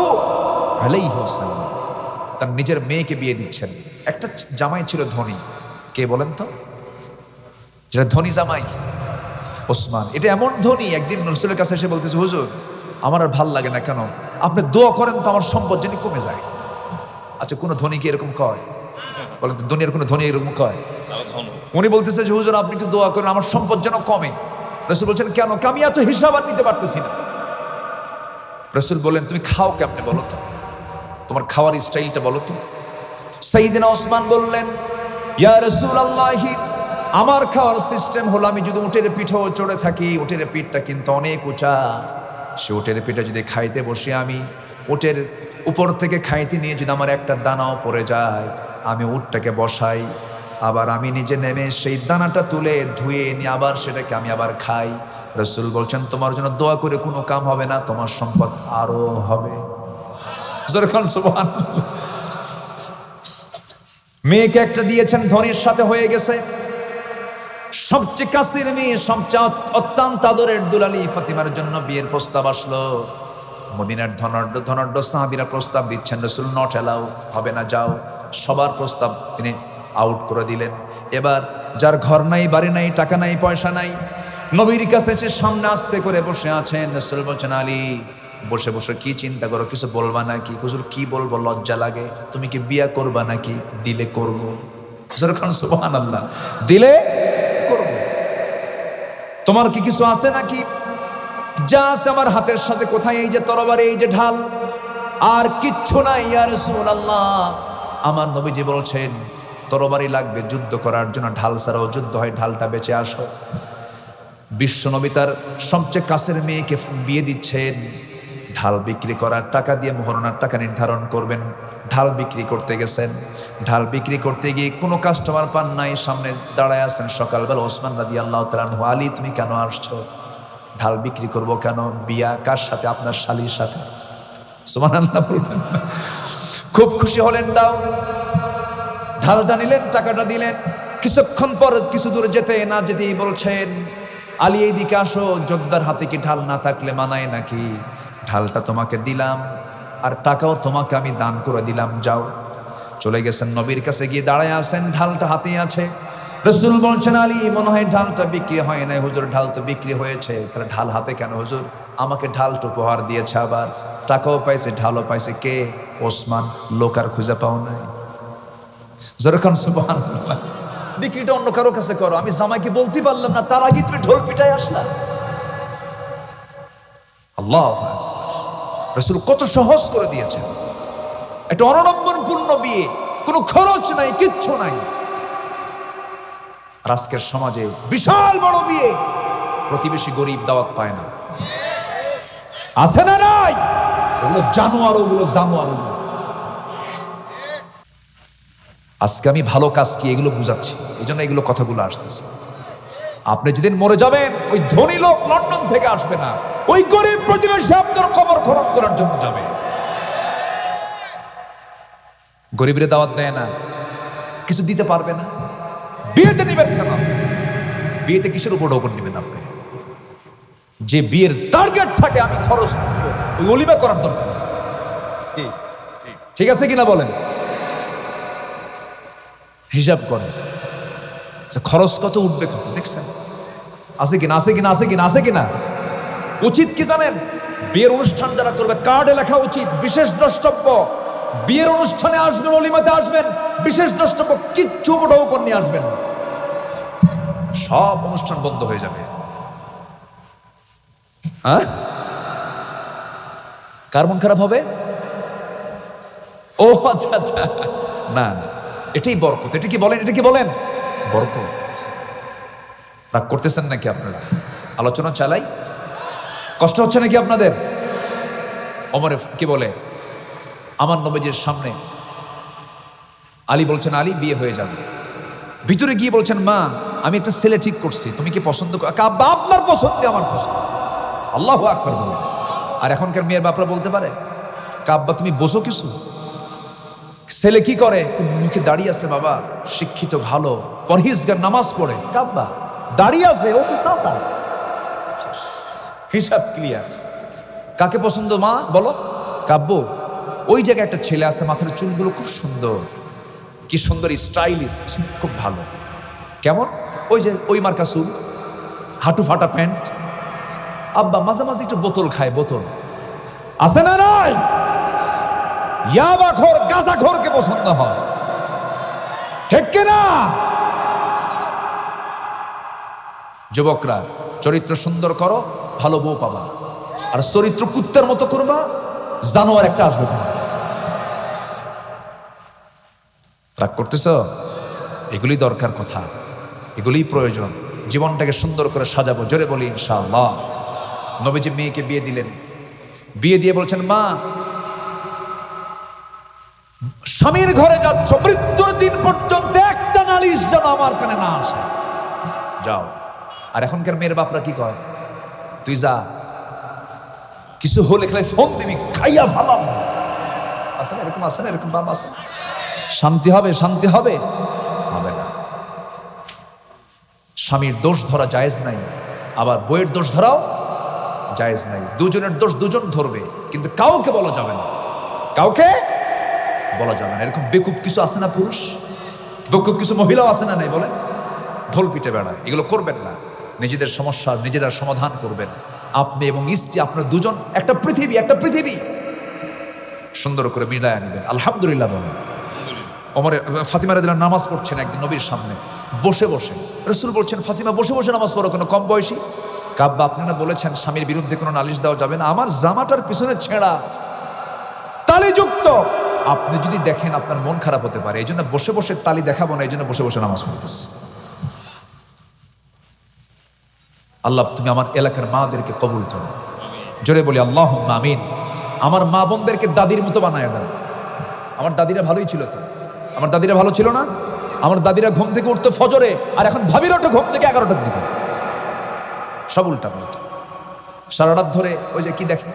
আলাইহি ওয়াসাল্লাম তার নিজের মেয়েকে বিয়ে দিচ্ছেন। একটা জামাই ছিল ধনী, কে বলেন তো? যেটা ধনী জামাই, ওসমান। এটা এমন ধনী, একদিন রাসূলের কাছে এসে বলতেছে, হুজুর আমার আর ভাল লাগে না, কেন? আপনি দোয়া করেন তো আমার সম্পদ যেন কমে যায়। আচ্ছা, কোন ধনী কি এরকম কয়? বলেন তো, দুনিয়ার কোন ধনী এরকম কয়? উনি বলতেছে যে হুজুর আপনি একটু দোয়া করেন আমার সম্পদ যেন কমে। রাসূল বলছেন, কেন? আমি এত হিসাব আর নিতে পারতেছি না। রাসূল বলেন, তুমি খাও কেমনে বলো তো, তোমার খাওয়ার স্টাইলটা বলো তো। সাইয়েদনা ওসমান বললেন, ইয়া রাসূলুল্লাহ, আমার খাওয়ার সিস্টেম হলো, আমি যদি উটের পিঠেও চড়ে থাকি, উটের পিঠটা কিন্তু অনেক উঁচা, সে উটের পিঠে যদি খাইতে বসে, আমি উটের উপর থেকে খাইতে নিয়ে যদি আমার একটা দানাও পড়ে যায়, আমি উটটাকে বসাই, আবার আমি নিজে নেমে সেই দানাটা তুলে ধুয়ে নিয়ে আবার সেটাকে আমি আবার খাই। রাসূল বলছেন, তোমার জন্য দোয়া করে কোনো কাম হবে না, তোমার সম্পদ আরো হবে। যখন সুবহানাল্লাহ। মেয়েকে একটা দিয়েছেন, ধনীর সাথে হয়ে গেছে, সবচেয়ে কাছের মেয়ে, সবচেয়ে অত্যন্ত আদরের দুলালি ফাতিমার জন্য বিয়ের প্রস্তাব আসলো। মদিনার ধনাঢ্য ধনাঢ্য সাহাবীরা প্রস্তাব দিচ্ছেন, রাসূল নট এলাও, হবে না, যাও। সবার প্রস্তাব তিনি আউট করে দিলেন। এবার যার ঘর নাই, বাড়ি নাই, টাকা নাই, পয়সা নাই, নবীর কাছে এসে সামনে আস্তে করে বসে আছেন। রাসূল বলছেন, আলী বসে বসে কি চিন্তা করো, কিছু বলবা নাকি? হুজুর কি বলবো, লজ্জা লাগে। তুমি কি বিয়া করবা নাকি? দিলে করবো। সুবহানাল্লাহ। দিলে করবো। তোমার কি কিছু আছে নাকি? যা আছে আমার হাতের সাথে। কোথায়? এই যে তরবারি, এই যে ঢাল, আর কিচ্ছু নাই ইয়া রাসূলুল্লাহ। আমার নবীজি বলছেন, তরবারি লাগবে যুদ্ধ করার জন্য, ঢাল ছাড়াও যুদ্ধ হয়, ঢালটা বেঁচে আসো। বিশ্ব নবী তার সবচেয়ে কাছের মেয়েকে বিয়ে দিচ্ছেন, ঢাল বিক্রি করার টাকা দিয়ে মোহরনার টাকা নির্ধারণ করবেন। ঢাল বিক্রি করতে গেছেন, ঢাল বিক্রি করতে গিয়ে কোনো কাস্টমার পান নাই, সামনে দাঁড়ায় আছেন সকালবেলা ওসমান রাদিয়াল্লাহু তাআলা আনহু। আলী তুমি কেন আসছো? ঢাল বিক্রি করব কেন? বিয়া কার সাথে? আপনার শালীর সাথে। সুবহানাল্লাহ বলবেন। খুব খুশি হলেন, দাও। ঢালটা নিলেন, টাকাটা দিলেন। কিছুক্ষণ পর কিছু দূর যেতে না যেতেই বলছেন, আলী এইদিকে আসো, যোদ্ধার হাতে কি ঢাল না থাকলে মানায় নাকি? ঢালটা তোমাকে দিলাম আর টাকাও তোমাকে আমি দান করে দিলাম, যাও। চলে গেছেন, নবীর কাছে গিয়ে দাঁড়ায় আছেন, ঢালটা হাতে আছে। রাসূল বলছেন, আলী মনে হয় ঢালটা বিক্রি হয় নাই। হুজুর ঢাল তো বিক্রি হয়েছে। তাহলে ঢাল হাতে কেন হুজুর? আমাকে ঢালটা উপহার দিয়েছে, আবার টাকাও পাইছে, ঢালও পাইছে। কে? ওসমান। লোক আর খুঁজে পাও নাই? যেরকম সুবহানাল্লাহ। বিক্রিটা অন্য কারো কাছে করো, আমি জামাইকে বলতে পারলাম না, তার আগে তুমি ঢোল পিটায় আসলা। আল্লাহ রাসূল কত সহজ করে দিয়েছেন। একটা অনড়ম্বরপূর্ণ বিয়ে, কোনো খরচ নাই, কিচ্ছু নাই। আর আজকের সমাজে বিশাল বড় বিয়ে, প্রতিবেশী গরিব দাওয়াত পায় না। আছে না নাই? ওগুলো জানোয়ার, ওগুলো জানোয়ার। আজকে আমি ভালো কাজ কি এগুলো বুঝাচ্ছি, এই জন্য এগুলো কথাগুলো আসতেছে। আপনি যেদিন মরে যাবেন, ওই ধনী লোক লন্ডন থেকে আসবে না, ওই গরিব প্রতিবেশী আপনার কবর খনন করার জন্য যাবে। গরিবরে দাওয়াত দেয় না, কিছু দিতে পারবে না। বিয়েতে নেবেন কেন? বিয়েতে কিসের উপর ঢোকন নেবেন আপনি? যে বিয়ের টার্গেট থাকে আমি খরচ করব, ওই অলিমা করার দরকার। ঠিক আছে কিনা বলেন? হিসাব করেন, খরচ কত, উঠবে কত, দেখছেন? আছে কিনা, আছে কিনা, আছে কিনা, আছে কিনা? উচিত কি জানেন? বিয়ের অনুষ্ঠান যারা করবে, কার্ডে লেখা উচিত বিশেষ দ্রষ্টব্য। বিয়ের অনুষ্ঠানে আসবেন, অলিমাতে আসবেন, বিশেষ দ্রষ্টব্য, কিচ্ছু ঢোকন নিয়ে আসবেন, সব অনুষ্ঠান বন্ধ হয়ে যাবে। কার মন খারাপ হবে? ও আচ্ছা আচ্ছা, না না, এটাই বরকত। এটা কি বলেন? এটা কি বলেন? বরকত। রাগ করতেছেন নাকি আপনারা? আলোচনা চালাই, কষ্ট হচ্ছে নাকি আপনাদের? ওমর কি বলে, আমার নবীজির সামনে আলী বলছেন, আলী বিয়ে হয়ে যাবে। ভিতরে গিয়ে বলছেন, মা আমি একটা ছেলে ঠিক করছি, তুমি কি পছন্দ করো? আব্বা আপনার পছন্দ আমার পছন্দ। আল্লাহু আকবার বলে। আর এখনকার মেয়ের বাপরা বলতে পারে, কাব্বা তুমি বোঝো কিছু? ছেলে কি করে? মুখে দাঁড়িয়ে আছে, বাবা শিক্ষিত, ভালো, পরহেজগার, নামাজ পড়ে। কাব্বা দাঁড়িয়ে আছে, ও তো চাচা। হিসাব ক্লিয়ার। কাকে পছন্দ মা বলো? কাব্য ওই জায়গায় একটা ছেলে আছে, মাথার চুলগুলো খুব সুন্দর, কি সুন্দর স্টাইলিস্ট, খুব ভালো। কেমন? ওই যে ওই মার্কা চুল, হাঁটু ফাটা প্যান্ট। আব্বা মাঝে মাঝে একটু বোতল খায়, বোতল আছে না নাই? ইয়াবাখোর, গাঁজাখোরকে পছন্দ হয়, ঠিক কিনা? যুবকরা চরিত্র সুন্দর করো, ভালো বউ পাবা। আর চরিত্র কুত্তার মতো করবা, জানোয়ার একটা আসবে তোমার কাছে। রাগ করতেছ? এগুলি দরকার কথা, এগুলি প্রয়োজন। জীবনটাকে সুন্দর করে সাজাবো, জোরে বলি ইনশাআল্লাহ। নবীজি মেয়েকে বিয়ে দিলেন, বিয়ে দিয়ে বলছেন, মা স্বামীর ঘরে যাচ্ছ, মৃত্যুর দিন পর্যন্ত একটা নালিশ যেন আমার কানে না আসে, যাও। আর এখনকার মেয়ের বাপরা কি কয়, তুই যা, কিছু হলে খেলে ফোন দিবি, খাইয়া ফালাম। আছে না এরকম? আছে না এরকম বাপ? আছে। শান্তি হবে? শান্তি হবে? হবে না। স্বামীর দোষ ধরা জায়েজ নাই, আবার বইয়ের দোষ ধরাও জায়েজ নাই। দুজনের দোষ দুজন ধরবে, কিন্তু কাউকে বলা যাবে না, কাউকে বলা যাবে না। এরকম বেকুব কিছু আছে না পুরুষ, বেকুব কিছু মহিলাও আছে না নাই? বলে ঢোল পিটে বেড়ায়। এগুলো করবেন না। নিজেদের সমস্যার নিজেরা সমাধান করবেন। আপনি এবং স্ত্রী, আপনার দুজন একটা পৃথিবী, একটা পৃথিবী সুন্দর করে মিলায় নিবেন। আলহামদুলিল্লাহ বলেন। ওমর ফাতিমা রাদিয়াল্লাহু নামাজ পড়ছেন একদিন নবীর সামনে বসে বসে। রাসূল বলছেন, ফাতিমা বসে বসে নামাজ পড়ো কেন? কম বয়সী? কাব্বা আপনি না বলেছেন স্বামীর বিরুদ্ধে কোনো নালিশ দেওয়া যাবে না? আমার জামাটার পিছনে ছেঁড়া, তালিযুক্ত, আপনি যদি দেখেন আপনার মন খারাপ হতে পারে, এই জন্য বসে বসে তালি দেখাবো না, এই জন্য বসে বসে নামাজ পড়তেছি। আল্লাহ তুমি আমার এলাকার মাদেরকে কবুল করো, জোরে বলি আল্লাহুম্মা আমিন। আমার মা বোনদেরকে দাদির মতো বানায় দাও। আমার দাদিরা ভালোই ছিল তো, আমার দাদিরা ভালো ছিল না? আমার দাদিরা ঘুম থেকে উঠতো ফজরে, আর এখন ভাবির ওঠে ঘুম থেকে 11টার দিকে, সব উল্টা পাল্টা। সারা রাত ধরে ওই যে কি দেখে।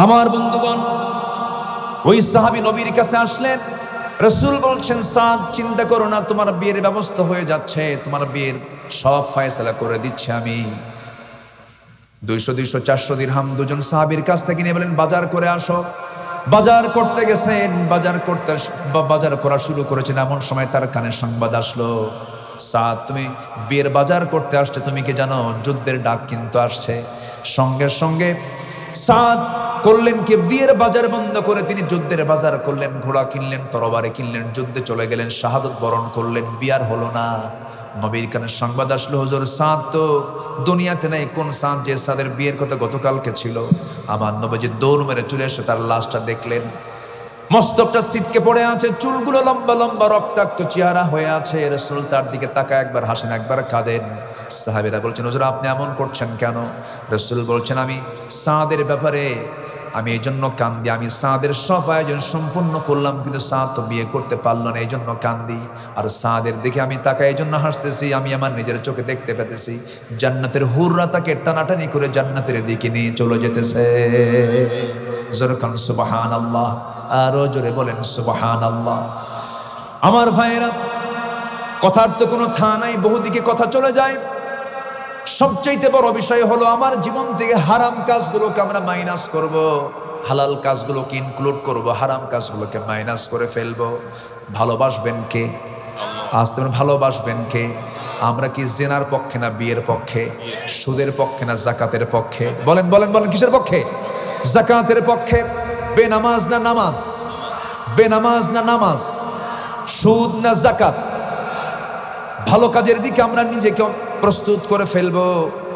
আমার বন্ধুগণ, ওই সাহাবী নবীর কাছে আসলেন। রাসূল বলছেন, সাদ চিন্তা করো না, তোমার বিয়ের ব্যবস্থা হয়ে যাচ্ছে, তোমার বিয়ের সব ফয়সালা করে দিচ্ছি আমি। 200, 200, 400 দিরহাম দুজন সাহাবীর কাছ থেকে নিয়ে বলেন, বাজার করে আসো। বাজার করতে গেছেন, বাজার করা শুরু করেছেন, এমন সময় তার কানে সংবাদ আসলো, সাদ তুমি বিয়ের বাজার করতে আসছে, তুমি কি জানো যুদ্ধের ডাক কিন্তু আসছে। সঙ্গে সঙ্গে সাদ করলেন কি, বিয়ের বাজার বন্ধ করে তিনি যুদ্ধের বাজার করলেন, ঘোড়া কিনলেন, তরবারি কিনলেন, যুদ্ধে চলে গেলেন, শাহাদত বরণ করলেন। বিয়ার হলো না, নবীর কানে সংবাদ আসলো, হুজুর সাদ তো দুনিয়াতে নাই। কোন সাদ? যে সাদের বিয়ের কথা গতকালকে ছিল। আমার নবীজি দৌড় মেরে চলে এসে তার লাশটা দেখলেন, মস্তকটা ছিটকে পড়ে আছে, চুলগুলো লম্বা লম্বা, রক্তাক্ত চেহারা হয়ে আছে। রাসূল তার দিকে তাকায়, একবার হাসেন একবার কাঁদেন। সাহাবীরা বলছেন, হুজুর আপনি এমন করছেন কেন? রাসূল বলছেন, আমি সাদের ব্যাপারে আমি এই জন্য কান্দি, আমি সাদের সব আয়োজন সম্পূর্ণ করলাম, কিন্তু সাদ তো বিয়ে করতে পারলো না, এই জন্য কান্দি। আর সাদের দিকে আমি তাকাই, এই জন্য হাসতেছি, আমি আমার নিজের চোখে দেখতে পেতেছি জান্নাতের হুররা তাকে টানাটানি করে জান্নাতের দিকে নিয়ে চলে যেতেছে। জোরে কান সুবহানাল্লাহ, আরো জোরে বলেন সুবহানাল্লাহ। আমার ভাইয়েরা, কথার তো কোনো থা নাই, বহুদিকে কথা চলে যায়। সবচাইতে বড় বিষয় হলো আমার জীবন থেকে হারাম কাজগুলোকে আমরা মাইনাস করব, হালাল কাজগুলোকে ইনক্লুড করব, হারাম কাজগুলোকে মাইনাস করে ফেলবো। ভালোবাসবেন কে? আসতে ভালোবাসবেন কে? আমরা কি জেনার পক্ষে না বিয়ের পক্ষে? সুদের পক্ষে না জাকাতের পক্ষে? বলেন বলেন বলেন, কিসের পক্ষে? জাকাতের পক্ষে। বেনামাজ না নামাজ? বেনামাজ না নামাজ? সুদ না জাকাত? ভালো কাজের দিকে আমরা নিজেকে প্রস্তুত করে ফেলবো।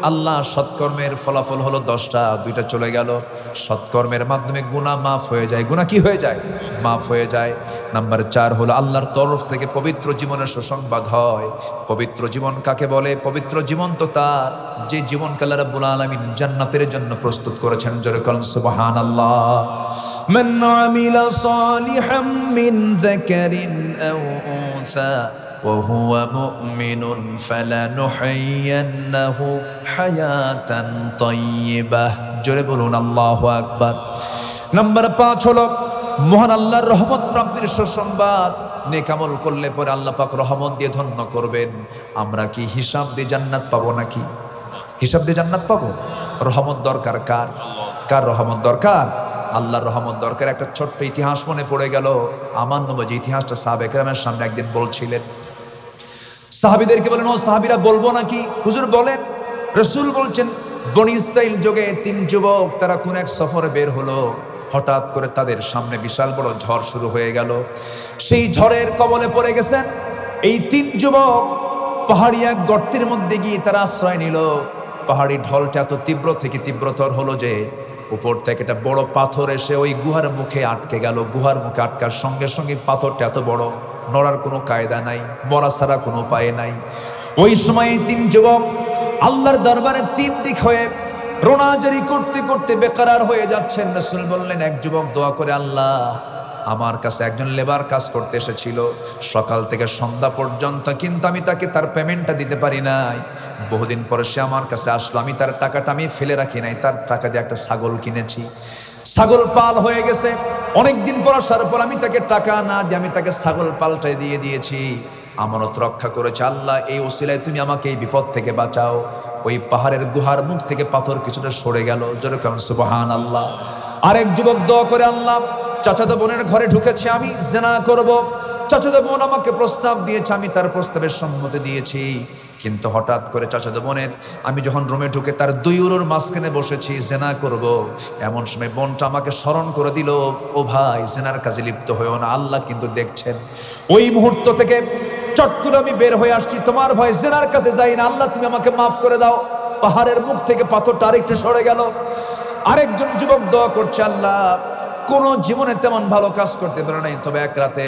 আল্লাহ সৎকর্মের ফলাফল হলো 10টা, 2টা চলে গেল। সৎকর্মের মাধ্যমে গুনাহ মাফ হয়ে যায়। গুনাহ কি হয়ে যায়? মাফ হয়ে যায়। নাম্বার 4 হলো আল্লাহর তরফ থেকে পবিত্র জীবনের সুসংবাদ হয়। পবিত্র জীবন কাকে বলে? পবিত্র জীবন তো তার যে জীবনকে আল্লাহ রাব্বুল আলামিন জান্নাতের জন্য প্রস্তুত করেছেন। জোরে বলেন সুবহানাল্লাহ। মান আমিলা সালিহাম মিন যাকারিন আও উনসা وهو مؤمن فلنحيينه حياة طيبة। জোরে বলুন আল্লাহু আকবার। নাম্বার 5 হলো মহান আল্লাহর রহমত প্রাপ্তির সুসংবাদ। নেক আমল করলে পরে আল্লাহ পাক রহমত দিয়ে ধন্য করবেন। আমরা কি হিসাব দিয়ে জান্নাত পাবো নাকি? হিসাব দিয়ে জান্নাত পাবো? রহমত দরকার কার? কার রহমত দরকার? আল্লাহর রহমত দরকার। একটা ছোট্ট ইতিহাস মনে পড়ে গেল আমার নবী। ইতিহাসটা সাহাবায়ে কেরামের সামনে একদিন বলছিলেন। সাহাবীদেরকে বলেন, ও সাহাবীরা বলবো নাকি? হুজুর বলেন। রাসূল বলছেন, বনি ইসরাইল যুগে 3 যুবক তারা কোন এক সফরে বের হলো। হঠাৎ করে তাদের সামনে বিশাল বড় ঝড় শুরু হয়ে গেল। সেই ঝড়ের কবলে পড়ে গেছেন এই 3 যুবক। পাহাড়ি এক গর্তের মধ্যে গিয়ে তারা আশ্রয় নিল। পাহাড়ি ঢলটা এত তীব্র থেকে তীব্রতর হলো যে উপর থেকে একটা বড় পাথর এসে ওই গুহার মুখে আটকে গেল। গুহার মুখে আটকার সঙ্গে সঙ্গে পাথরটা এত বড়, নড়ার কোনো কায়দা নাই, মরা ছাড়া কোনো উপায় নাই। ওই সময় 3 যুবক আল্লাহর দরবারে 3 দিক হয়ে রোনাজারি করতে করতে বেকারার হয়ে যাচ্ছেন। রাসূল বললেন, এক যুবক দোয়া করে, আল্লাহ আমার কাছে একজন লেবার কাজ করতে এসেছিল সকাল থেকে সন্ধ্যা পর্যন্ত, কিন্তু আমি তাকে তার পেমেন্টটা দিতে পারি নাই। বহুদিন পরে সে আমার কাছে আসলো, আমি তার টাকাটা আমি ফেলে রাখি নাই, তার টাকা দিয়ে একটা ছাগল কিনেছি। ছাগল পাল হয়ে গেছে, অনেকদিন পর আসার পর আমি তাকে টাকা না দিয়ে আমি তাকে ছাগল পাল্টাই দিয়ে দিয়েছি। আমানত রক্ষা করেছে। আল্লাহ এই ওসিলায় তুমি আমাকে এই বিপদ থেকে বাঁচাও। ওই পাহাড়ের গুহার মুখ থেকে পাথর কিছুটা সরে গেল। জোরে বলেন সুবহানাল্লাহ। আরেক যুবক দোয়া করে, আল্লাহ চাচাতো বোনের ঘরে ঢুকেছে, আমি জিনা করব। চাচাতো বোন আমাকে প্রস্তাব দিয়েছে, আমি তার প্রস্তাবের সম্মতি দিয়েছি। কিন্তু হঠাৎ করে চাচাতো বোনের আমি যখন রুমে ঢুকে তার 2 উরুর মাঝখানে বসেছি, জিনা করব, এমন সময় বোনটা আমাকে স্মরণ করে দিল, ও ভাই জিনার কাজে লিপ্ত হয়েও না, আল্লাহ কিন্তু দেখছেন। ওই মুহূর্ত থেকে চট করে আমি বের হয়ে আসছি, তোমার ভয় জিনার কাছে যাই না, আল্লাহ তুমি আমাকে মাফ করে দাও। পাহাড়ের মুখ থেকে পাথরটা আরেকটু সরে গেল। আরেকজন যুবক দোয়া করছে, আল্লাহ কোন জীবনে তেমন ভালো কাজ করতে পারে নাই, তবে এক রাতে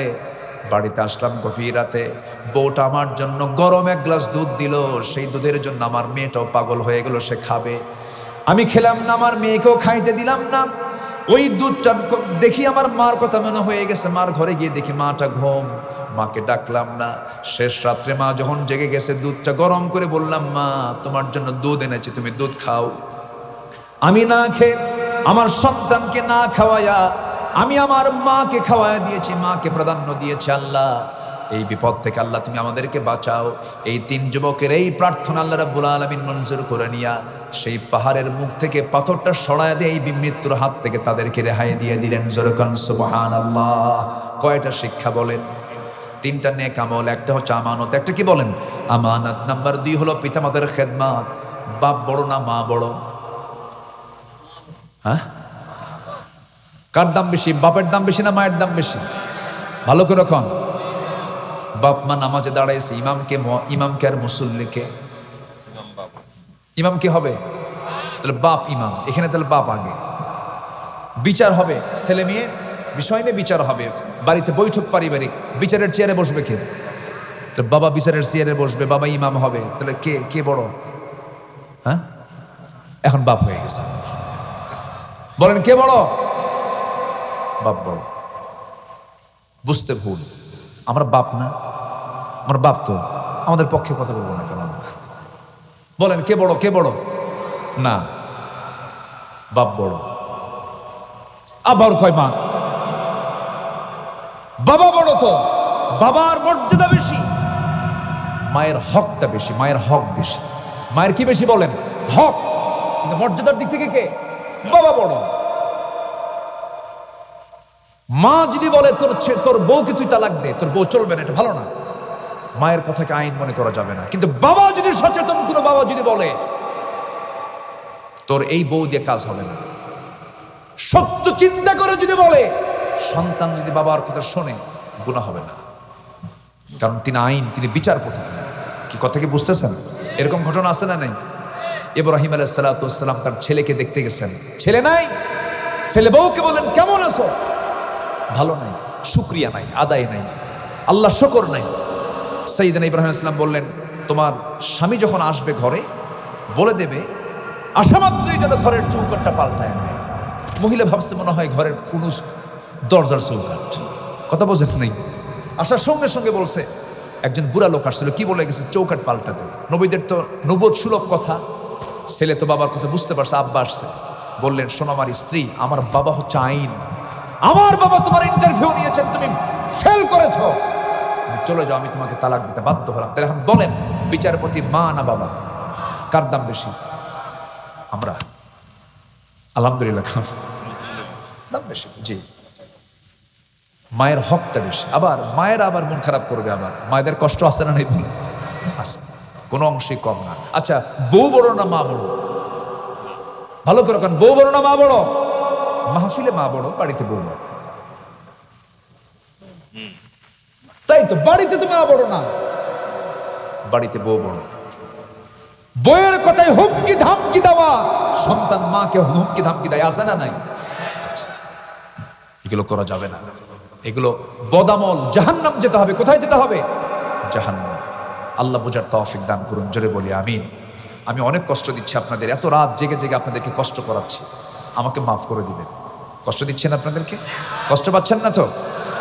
বাড়িতে আসলাম গভীর রাতে, বউটা আমার জন্য গরম 1 গ্লাস দুধ দিল। সেই দুধের জন্য আমার মেয়েটাও পাগল হয়ে গেল, সে খাবে। আমি খেলাম না, আমার মেয়েকেও খাইতে দিলাম না। ওই দুধটা দেখি আমার মার কথা মনে হয়ে গেছে। মার ঘরে গিয়ে দেখি মাটা ঘুম, মাকে ডাকলাম না। শেষ রাত্রে মা যখন জেগে গেছে, দুধটা গরম করে বললাম, মা তোমার জন্য দুধ এনেছি, তুমি দুধ খাও। আমি না খেয়ে আমার সন্তানকে না খাওয়ায়া আমি আমার মাকে খাওয়ায়া দিয়েছি, মাকে প্রাধান্য দিয়েছি। আল্লাহ এই বিপদ থেকে আল্লাহ তুমি আমাদেরকে বাঁচাও। এই 3 যুবকের এই প্রার্থনা আল্লাহ রাব্বুল আলামিন মঞ্জুর করে নিয়া সেই পাহাড়ের মুখ থেকে পাথরটা সরায় দিয়ে এই মৃত্যুর হাত থেকে তাদেরকে রেহাই দিয়ে দিলেন। জোরকান সুবহানাল্লাহ। কয়টা শিক্ষা বলেন? 3টা নেক আমল, একটা হচ্ছে আমানত, একটা কি বলেন? আমানত। নাম্বার 2 হলো পিতামাতার খেদমত। বাপ বড় না মা বড়? হ্যাঁ, কার দাম বেশি? বাপের দাম বেশি না মায়ের দাম বেশি? ভালো করে রাখুন। বাপ মা নামাজে দাঁড়াইছে, ইমামকে আর মুসল্লিকে? ইমাম কি হবে? তাহলে বাপ ইমাম, এখানে তাহলে বাপ আগে। বিচার হবে, ছেলে মেয়ে বিষয় নিয়ে বিচার হবে, বাড়িতে বৈঠক পারিবারিক, বিচারের চেয়ারে বসবে কে? তাহলে বাবা বিচারের চেয়ারে বসবে, বাবা ইমাম হবে, তাহলে কে কে বড়? হ্যাঁ, এখন বাপ হয়ে গেছে। বলেন কে বড়? বাপ বড়। বুঝতে ভুল, আমরা বাপ না, আমরা বাপ তো আমাদের পক্ষে কথা বলবো না কেন? বলেন কে বড়? কে বড়? না, বাপ বড়। আবার কয় মা? বাবা বড় তো, বাবার মর্যাদা বেশি, মায়ের হকটা বেশি, মায়ের হক বেশি। মায়ের কি বেশি বলেন? হক। কিন্তু মর্যাদার দিক থেকে কে? বাবা বড়। মা যদি বলে তোর বউকে তুই তালাক দে, তোর বউ চলবে না, এটা ভালো না, মায়ের কথাকে আইন মনে করা যাবে না। কিন্তু বাবা যদি সচেতন, কোনো বাবা যদি বলে তোর এই বউ দিয়ে কাজ হবে না, সত্য চিন্তা করে যদি বলে, সন্তান যদি বাবার কথা শোনে, গুনাহ হবে না। কারণ তিনি আইন, তিনি বিচারপতি। কি কথা কি বুঝতেছেন? এরকম ঘটনা আছে না নাই? ইব্রাহিম আলাইহিস সালাতু ওয়াস সালাম তার ছেলেকে দেখতে গেছেন, ছেলে নাই, ছেলে বউকে বলেন কেমন আছো? ভালো নাই, শুকরিয়া নাই, আদায় নাই, আল্লাহ শুকর নাই। সাইয়েদনা ইব্রাহিম আলাইহিস সালাম বললেন, তোমার স্বামী যখন আসবে ঘরে, বলে দেবে আসামাত্রই যেন ঘরের চৌকাটটা পাল্টায় নেয়। মহিলা ভাবছে মনে হয় ঘরের কোনো দরজার চৌকাট। কথা বোঝেন নাই? আসার সঙ্গে সঙ্গে বলছে, একজন বুড়া লোক আসছিল, কি বলে গেছে? চৌকাট পাল্টাতে। নবীদের তো নবুয়ত সুলভ কথা। ছেলে তো বাবার কথা বুঝতে পারছে, আব্বা আসছে, বললেন শোনো আমার স্ত্রী, আমার বাবা হচ্ছে আইন, আমার বাবা তোমার ইন্টারভিউ নিয়েছেন, তুমি ফেল করেছ, চলে যাও, আমি তোমাকে তালাক দিতে বাধ্য হলাম। তাহলে এখন বলেন, বিচারপতি মা না বাবা, কার দাম বেশি? আমরা আলহামদুলিল্লাহ দাম বেশি। জি, মায়ের হকটা বেশি। আবার মায়ের আবার মন খারাপ করবে, আবার মায়েদের কষ্ট আছে না নাই? আছে, কোনো অংশই কম না। আচ্ছা, বউ বড় না মা বড়? ভালো করে কারণ বউ বড় না মা বড়? মাহফিলে মা বড়, বাড়িতে বউ বড়। তাই তো, বাড়িতে তো মা বড় না, বাড়িতে বউ বড়। বইয়ের কথায় হুমকি ধামকি দেওয়া, সন্তান মাকে হুমকি ধামকি দেয়, আছে না নাই? এগুলো করা যাবে না, এগুলো বদামল। জাহান্নাম যেতে হবে। কোথায় যেতে হবে? জাহান্নাম। আল্লাহ বোঝার তৌফিক দান করুন, জোরে বলি আমিন। আমি অনেক কষ্ট দিচ্ছি আপনাদের, এত রাত জেগে জেগে আপনাদেরকে কষ্ট করাচ্ছি, আমাকে মাফ করে দিবেন। কষ্ট দিচ্ছেন আপনাদেরকে? কষ্ট পাচ্ছেন না তো?